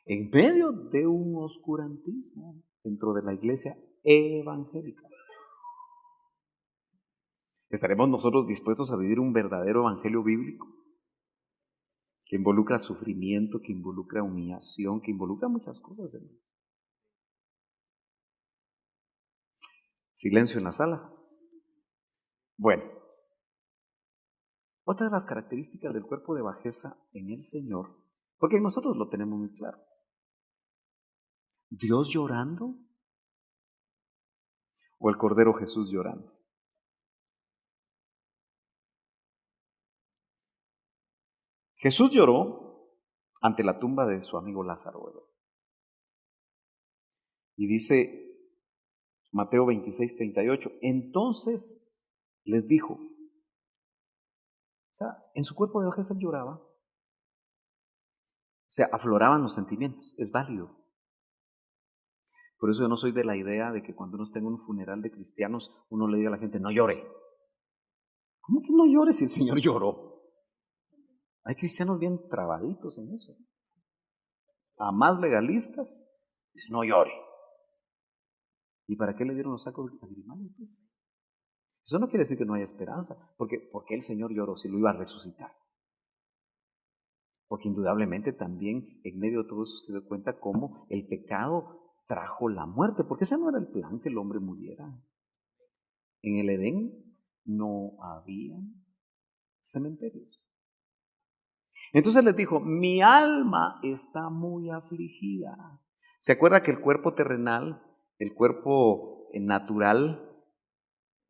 En medio de un oscurantismo dentro de la iglesia evangélica, ¿estaremos nosotros dispuestos a vivir un verdadero evangelio bíblico? que involucra sufrimiento, que involucra humillación, que involucra muchas cosas, hermano. Silencio en la sala. Bueno, otra de las características del cuerpo de bajeza en el Señor, porque nosotros lo tenemos muy claro. ¿Dios llorando o el Cordero Jesús llorando? Jesús lloró ante la tumba de su amigo Lázaro, ¿verdad? Y dice Mateo 26:38, entonces les dijo, o sea, en su cuerpo de bajeza él lloraba, o sea, afloraban los sentimientos, es válido. Por eso yo no soy de la idea de que cuando uno esté en un funeral de cristianos, uno le diga a la gente, no llore. ¿Cómo que no llore si el Señor lloró? Hay cristianos bien trabaditos en eso. A más legalistas, dicen, no llore. ¿Y para qué le dieron los sacos lagrimales? Pues? Eso no quiere decir que no haya esperanza, porque el Señor lloró si lo iba a resucitar. Porque indudablemente también en medio de todo eso se dio cuenta cómo el pecado trajo la muerte, porque ese no era el plan, que el hombre muriera. En el Edén no había cementerios. Entonces les dijo, mi alma está muy afligida. ¿Se acuerda que el cuerpo terrenal, el cuerpo natural,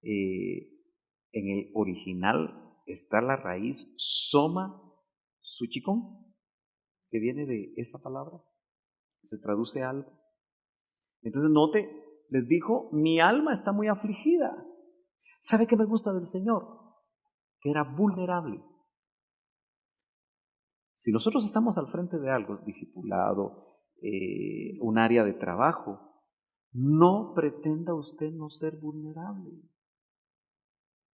en el original está la raíz soma suchikon, que viene de esa palabra, se traduce algo. Entonces note, les dijo, mi alma está muy afligida. ¿Sabe qué me gusta del Señor? Que era vulnerable. Si nosotros estamos al frente de algo, discipulado, un área de trabajo, no pretenda usted no ser vulnerable.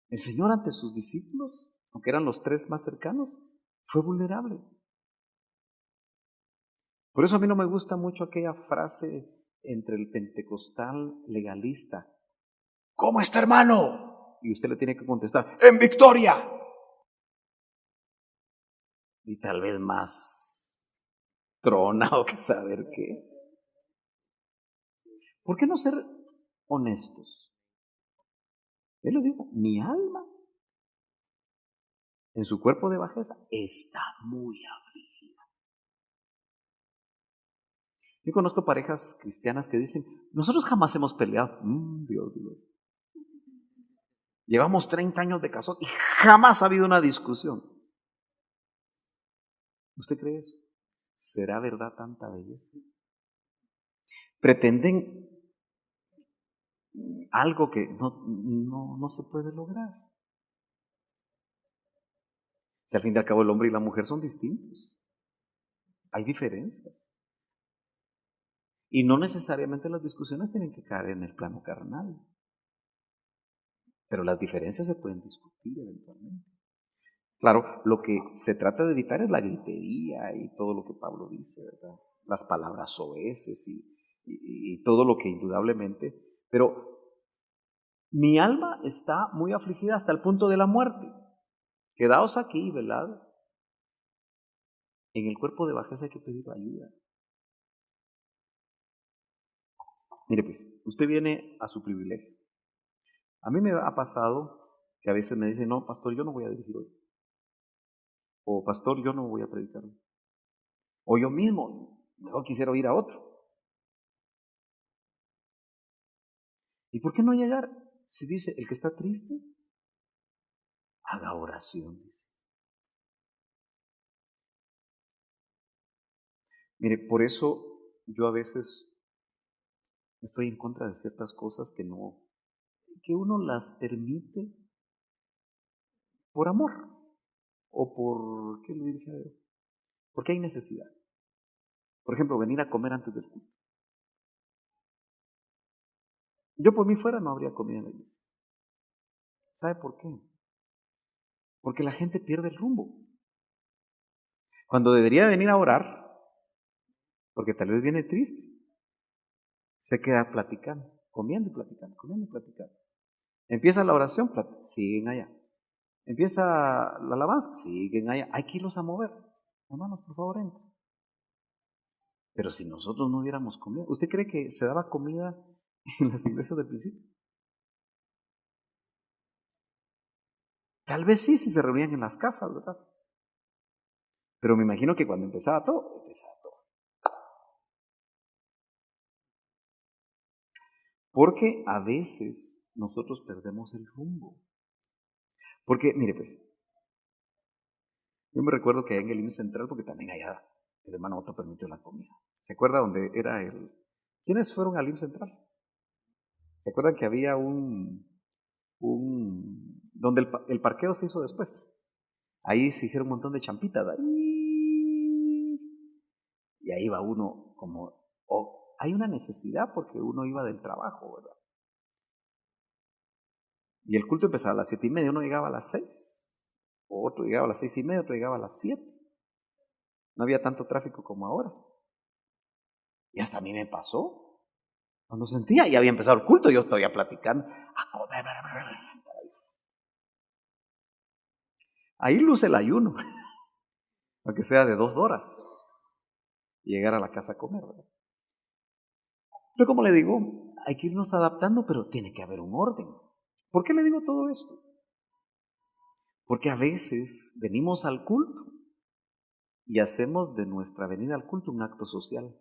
El Señor ante sus discípulos, aunque eran los 3 más cercanos, fue vulnerable. Por eso a mí no me gusta mucho aquella frase entre el pentecostal legalista. ¿Cómo está, hermano? Y usted le tiene que contestar, ¡en victoria! Y tal vez más tronado que saber qué. ¿Por qué no ser honestos? Él le dijo, mi alma en su cuerpo de bajeza está muy afligida. Yo conozco parejas cristianas que dicen, nosotros jamás hemos peleado. Dios. Llevamos 30 años de casados y jamás ha habido una discusión. ¿Usted cree eso? ¿Será verdad tanta belleza? Pretenden algo que no se puede lograr. Si al fin y al cabo el hombre y la mujer son distintos, hay diferencias. Y no necesariamente las discusiones tienen que caer en el plano carnal, pero las diferencias se pueden discutir eventualmente. Claro, lo que se trata de evitar es la gritería y todo lo que Pablo dice, ¿verdad? Las palabras soeces y todo lo que indudablemente, pero mi alma está muy afligida hasta el punto de la muerte. Quedaos aquí, ¿verdad? En el cuerpo de bajeza hay que pedir ayuda. Mire pues, usted viene a su privilegio. A mí me ha pasado que a veces me dicen, no, pastor, yo no voy a dirigir hoy. O pastor, yo no voy a predicar hoy. O yo mismo, mejor quisiera oír a otro. ¿Y por qué no llegar? Si dice, el que está triste, haga oración, dice. Mire, por eso yo a veces estoy en contra de ciertas cosas que uno las permite por amor o por, ¿qué le dije a él? Porque hay necesidad. Por ejemplo, venir a comer antes del culto. Yo por mí fuera no habría comido en la iglesia. ¿Sabe por qué? Porque la gente pierde el rumbo. Cuando debería venir a orar, porque tal vez viene triste, se queda platicando, comiendo y platicando, comiendo y platicando. Empieza la oración, siguen allá. Empieza la alabanza, siguen allá. Hay que irlos a mover. Hermanos, por favor, entren. Pero si nosotros no hubiéramos comido, ¿usted cree que se daba comida en las iglesias del principio? Tal vez sí, si se reunían en las casas, ¿verdad? Pero me imagino que cuando empezaba todo, empezaba todo. Porque a veces nosotros perdemos el rumbo. Porque, mire pues, yo me recuerdo que en el IMSS Central, porque también allá el hermano Otto permitió la comida. ¿Se acuerda donde era el... ¿Quiénes fueron al IMSS Central? ¿Se acuerdan que había donde el parqueo se hizo después? Ahí se hicieron un montón de champitas. Ahí, y ahí va uno como... hay una necesidad porque uno iba del trabajo, ¿verdad? Y el culto empezaba a las 7:30, uno llegaba a las 6, o otro llegaba a las 6:30, otro llegaba a las 7. No había tanto tráfico como ahora. Y hasta a mí me pasó. Cuando sentía, ya había empezado el culto, yo todavía platicando, a comer. Ahí luce el ayuno, aunque sea de 2 horas, y llegar a la casa a comer, ¿verdad? Pero como le digo, hay que irnos adaptando, pero tiene que haber un orden. ¿Por qué le digo todo esto? Porque a veces venimos al culto y hacemos de nuestra venida al culto un acto social.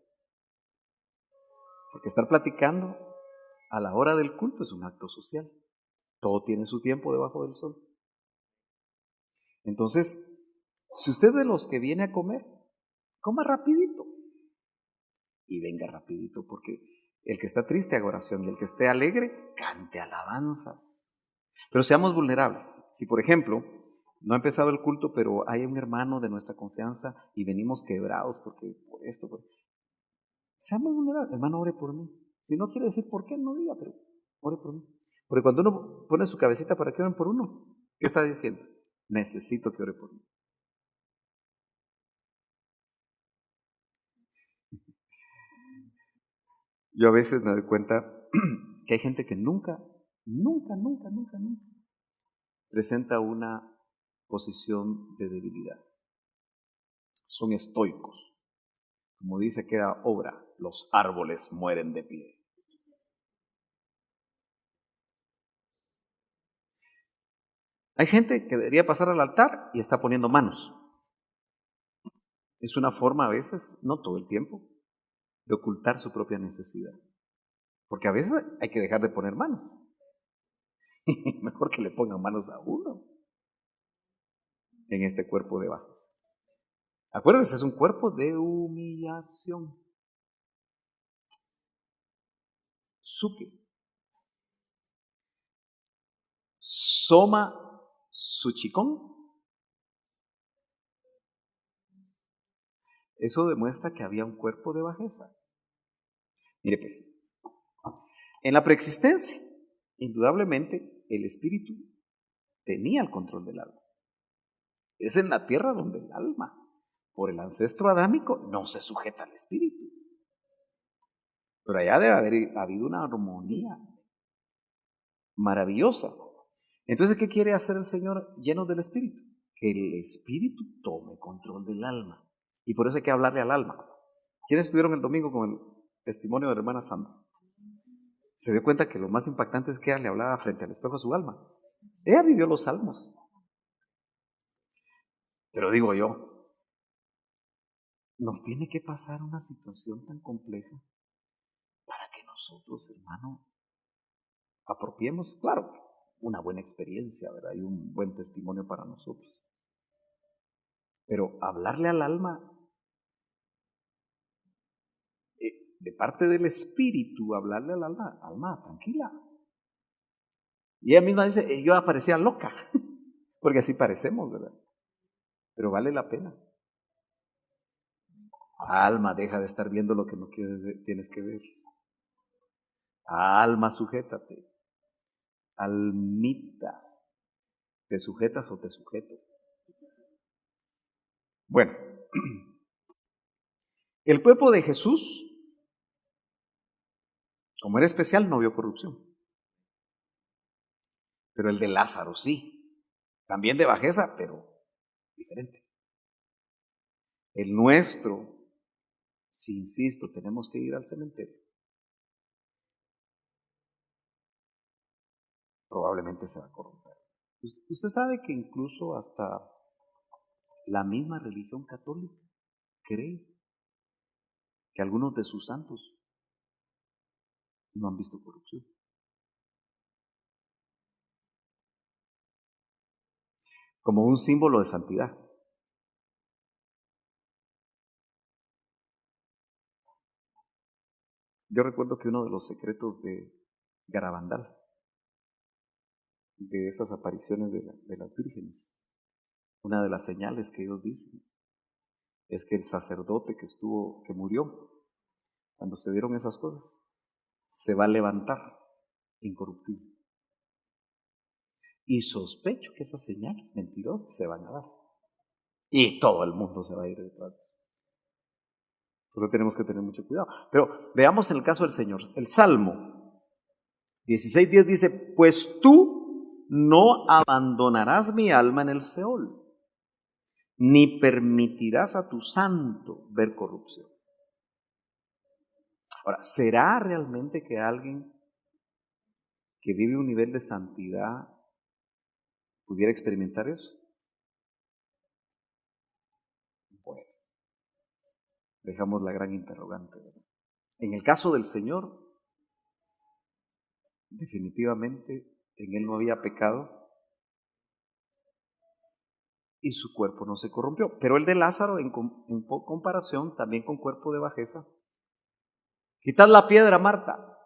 Porque estar platicando a la hora del culto es un acto social. Todo tiene su tiempo debajo del sol. Entonces, si usted es de los que viene a comer, coma rapidito y venga rapidito, porque el que está triste haga oración y el que esté alegre cante alabanzas. Pero seamos vulnerables. Si por ejemplo no ha empezado el culto, pero hay un hermano de nuestra confianza y venimos quebrados porque por esto, seamos vulnerables. Hermano, ore por mí. Si no quiere decir por qué, no diga, pero ore por mí. Porque cuando uno pone su cabecita para que oren por uno, ¿qué está diciendo? Necesito que ore por mí. Yo a veces me doy cuenta que hay gente que nunca presenta una posición de debilidad. Son estoicos. Como dice aquella obra, los árboles mueren de pie. Hay gente que debería pasar al altar y está poniendo manos. Es una forma a veces, no todo el tiempo, de ocultar su propia necesidad. Porque a veces hay que dejar de poner manos. Mejor que le pongan manos a uno en este cuerpo de bajeza. Acuérdense, es un cuerpo de humillación. Suke. Soma Suchikon. Eso demuestra que había un cuerpo de bajeza. Mire pues, en la preexistencia, indudablemente, el espíritu tenía el control del alma. Es en la tierra donde el alma, por el ancestro adámico, no se sujeta al espíritu. Pero allá debe haber habido una armonía maravillosa. Entonces, ¿qué quiere hacer el Señor lleno del espíritu? Que el espíritu tome control del alma. Y por eso hay que hablarle al alma. ¿Quiénes estuvieron el domingo con el testimonio de la hermana Sandra? Se dio cuenta que lo más impactante es que ella le hablaba frente al espejo a su alma. Ella vivió los salmos. Pero digo yo, nos tiene que pasar una situación tan compleja para que nosotros, hermano, apropiemos, claro, una buena experiencia, ¿verdad? Y un buen testimonio para nosotros. Pero hablarle al alma, de parte del espíritu, hablarle al alma, alma, tranquila. Y ella misma dice, yo parecía loca, porque así parecemos, ¿verdad? Pero vale la pena. Alma, deja de estar viendo lo que no tienes que ver. Alma, sujétate. Almita, ¿te sujetas o te sujeto? Bueno, el cuerpo de Jesús, como era especial, no vio corrupción. Pero el de Lázaro sí. También de bajeza, pero diferente. El nuestro, si insisto, tenemos que ir al cementerio, probablemente se va a corromper. Usted sabe que incluso hasta la misma religión católica cree que algunos de sus santos no han visto corrupción. Como un símbolo de santidad. Yo recuerdo que uno de los secretos de Garabandal, de esas apariciones de las vírgenes, una de las señales que ellos dicen es que el sacerdote que murió, cuando se dieron esas cosas, se va a levantar incorruptible. Y sospecho que esas señales mentirosas se van a dar. Y todo el mundo se va a ir detrás de eso. Por eso tenemos que tener mucho cuidado. Pero veamos en el caso del Señor. El Salmo 16:10 dice: pues tú no abandonarás mi alma en el Seol, ni permitirás a tu santo ver corrupción. Ahora, ¿será realmente que alguien que vive un nivel de santidad pudiera experimentar eso? Bueno, dejamos la gran interrogante, ¿verdad? En el caso del Señor, definitivamente en Él no había pecado y su cuerpo no se corrompió. Pero el de Lázaro, en comparación también con cuerpo de bajeza, quitad la piedra, Marta.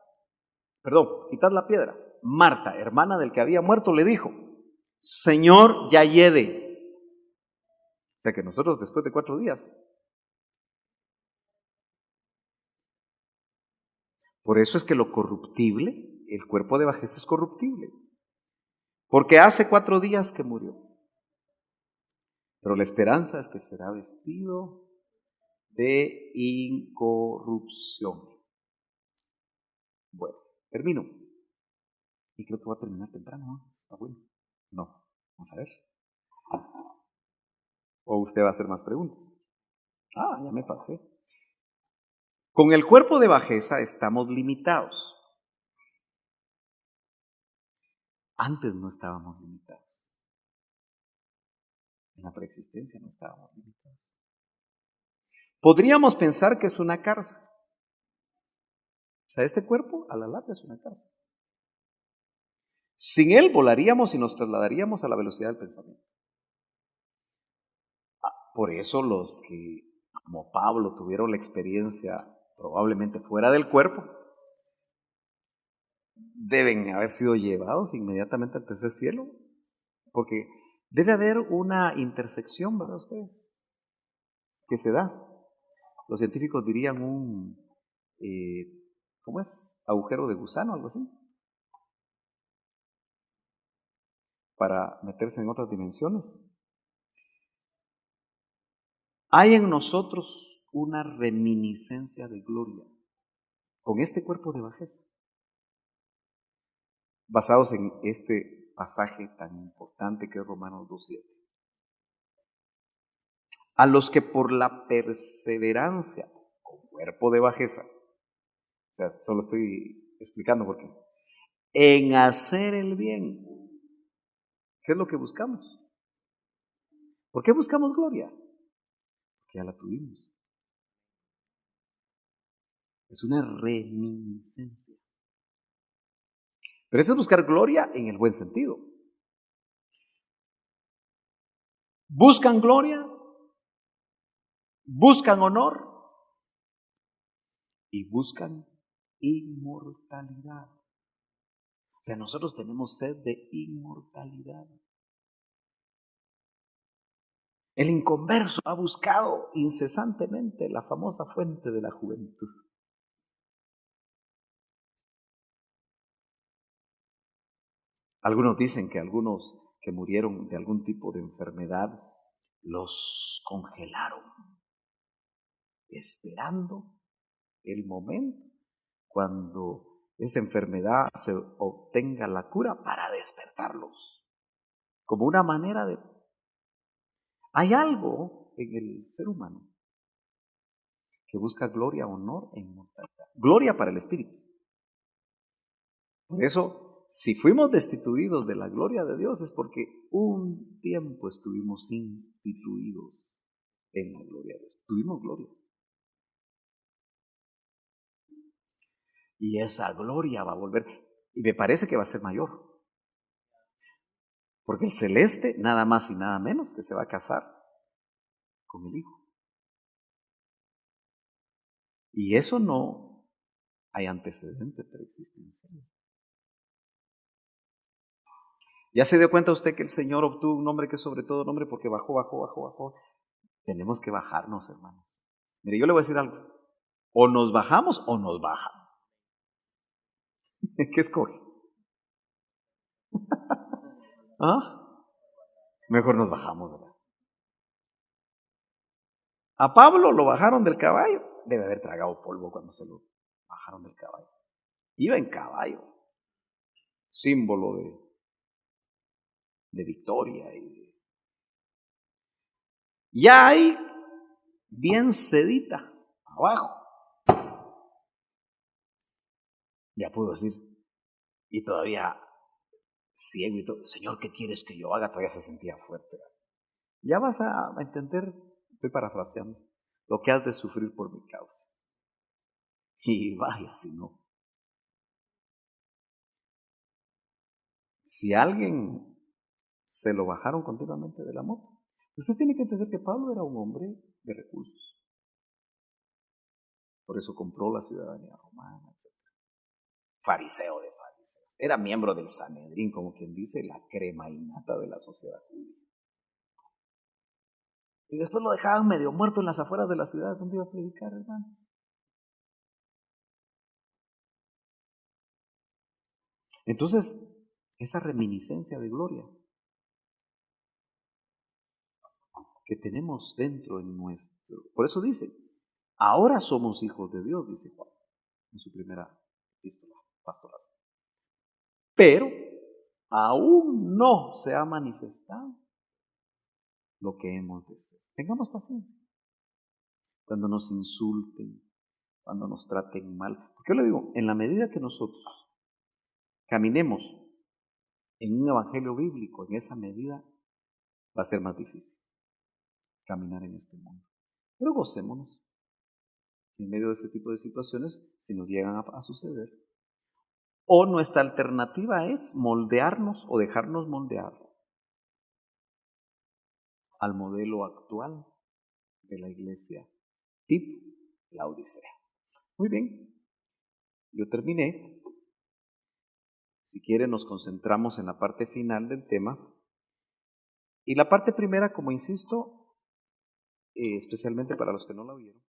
Perdón, quitad la piedra. Marta, hermana del que había muerto, le dijo: Señor, ya hiede. O sea que nosotros después de 4 días. Por eso es que lo corruptible, el cuerpo de bajeza es corruptible. Porque hace 4 días que murió. Pero la esperanza es que será vestido de incorrupción. Bueno, termino. Y creo que voy a terminar temprano, ¿no? Está bueno. No, vamos a ver. O usted va a hacer más preguntas. Ya me pasé. Con el cuerpo de bajeza estamos limitados. Antes no estábamos limitados. En la preexistencia no estábamos limitados. Podríamos pensar que es una cárcel. O sea, este cuerpo a la larga es una cárcel. Sin él volaríamos y nos trasladaríamos a la velocidad del pensamiento. Por eso los que, como Pablo, tuvieron la experiencia probablemente fuera del cuerpo, deben haber sido llevados inmediatamente al tercer cielo, porque debe haber una intersección, ¿verdad ustedes? Que se da. Los científicos dirían ¿cómo es? Agujero de gusano, algo así, para meterse en otras dimensiones. Hay en nosotros una reminiscencia de gloria con este cuerpo de bajeza, basados en este pasaje tan importante que es Romanos 2:7. A los que por la perseverancia con cuerpo de bajeza, o sea, solo estoy explicando por qué, en hacer el bien, ¿qué es lo que buscamos? ¿Por qué buscamos gloria? Porque ya la tuvimos. Es una reminiscencia. Pero eso es buscar gloria en el buen sentido. Buscan gloria, buscan honor y buscan inmortalidad. O sea, nosotros tenemos sed de inmortalidad. El inconverso ha buscado incesantemente la famosa fuente de la juventud. Algunos dicen que algunos que murieron de algún tipo de enfermedad los congelaron, esperando el momento cuando esa enfermedad se obtenga la cura para despertarlos. Como una manera de... Hay algo en el ser humano que busca gloria, honor e inmortalidad. Gloria para el espíritu. Por eso, si fuimos destituidos de la gloria de Dios es porque un tiempo estuvimos instituidos en la gloria de Dios. Tuvimos gloria. Y esa gloria va a volver. Y me parece que va a ser mayor. Porque el celeste, nada más y nada menos que se va a casar con el Hijo. Y eso no hay antecedente preexistencial. ¿Ya se dio cuenta usted que el Señor obtuvo un nombre que es sobre todo nombre porque bajó? Tenemos que bajarnos, hermanos. Mire, yo le voy a decir algo. O nos bajamos o nos bajan. ¿Qué escoge? ¿Ah? Mejor nos bajamos, ¿verdad? A Pablo lo bajaron del caballo. Debe haber tragado polvo cuando se lo bajaron del caballo. Iba en caballo. Símbolo de victoria. Ya hay bien sedita abajo. Ya pudo decir. Y todavía ciego y todo. Señor, ¿qué quieres que yo haga? Todavía se sentía fuerte. Ya vas a entender, estoy parafraseando, lo que has de sufrir por mi causa. Y vaya si no. Si alguien se lo bajaron continuamente de la moto, usted tiene que entender que Pablo era un hombre de recursos. Por eso compró la ciudadanía romana, etc. Fariseo de fariseos. Era miembro del Sanedrín, como quien dice, la crema innata de la sociedad judía. Y después lo dejaban medio muerto en las afueras de la ciudad. ¿Dónde iba a predicar, hermano? Entonces, esa reminiscencia de gloria que tenemos dentro en nuestro... Por eso dice, ahora somos hijos de Dios, dice Juan, en su primera epístola pastoral. Pero aún no se ha manifestado lo que hemos de ser. Tengamos paciencia. Cuando nos insulten, cuando nos traten mal. Porque yo le digo, en la medida que nosotros caminemos en un evangelio bíblico, en esa medida va a ser más difícil caminar en este mundo. Pero gocémonos en medio de ese tipo de situaciones si nos llegan a suceder. O nuestra alternativa es moldearnos o dejarnos moldear al modelo actual de la iglesia tipo la Odisea. Muy bien, yo terminé. Si quieren nos concentramos en la parte final del tema. Y la parte primera, como insisto, especialmente para los que no la vieron,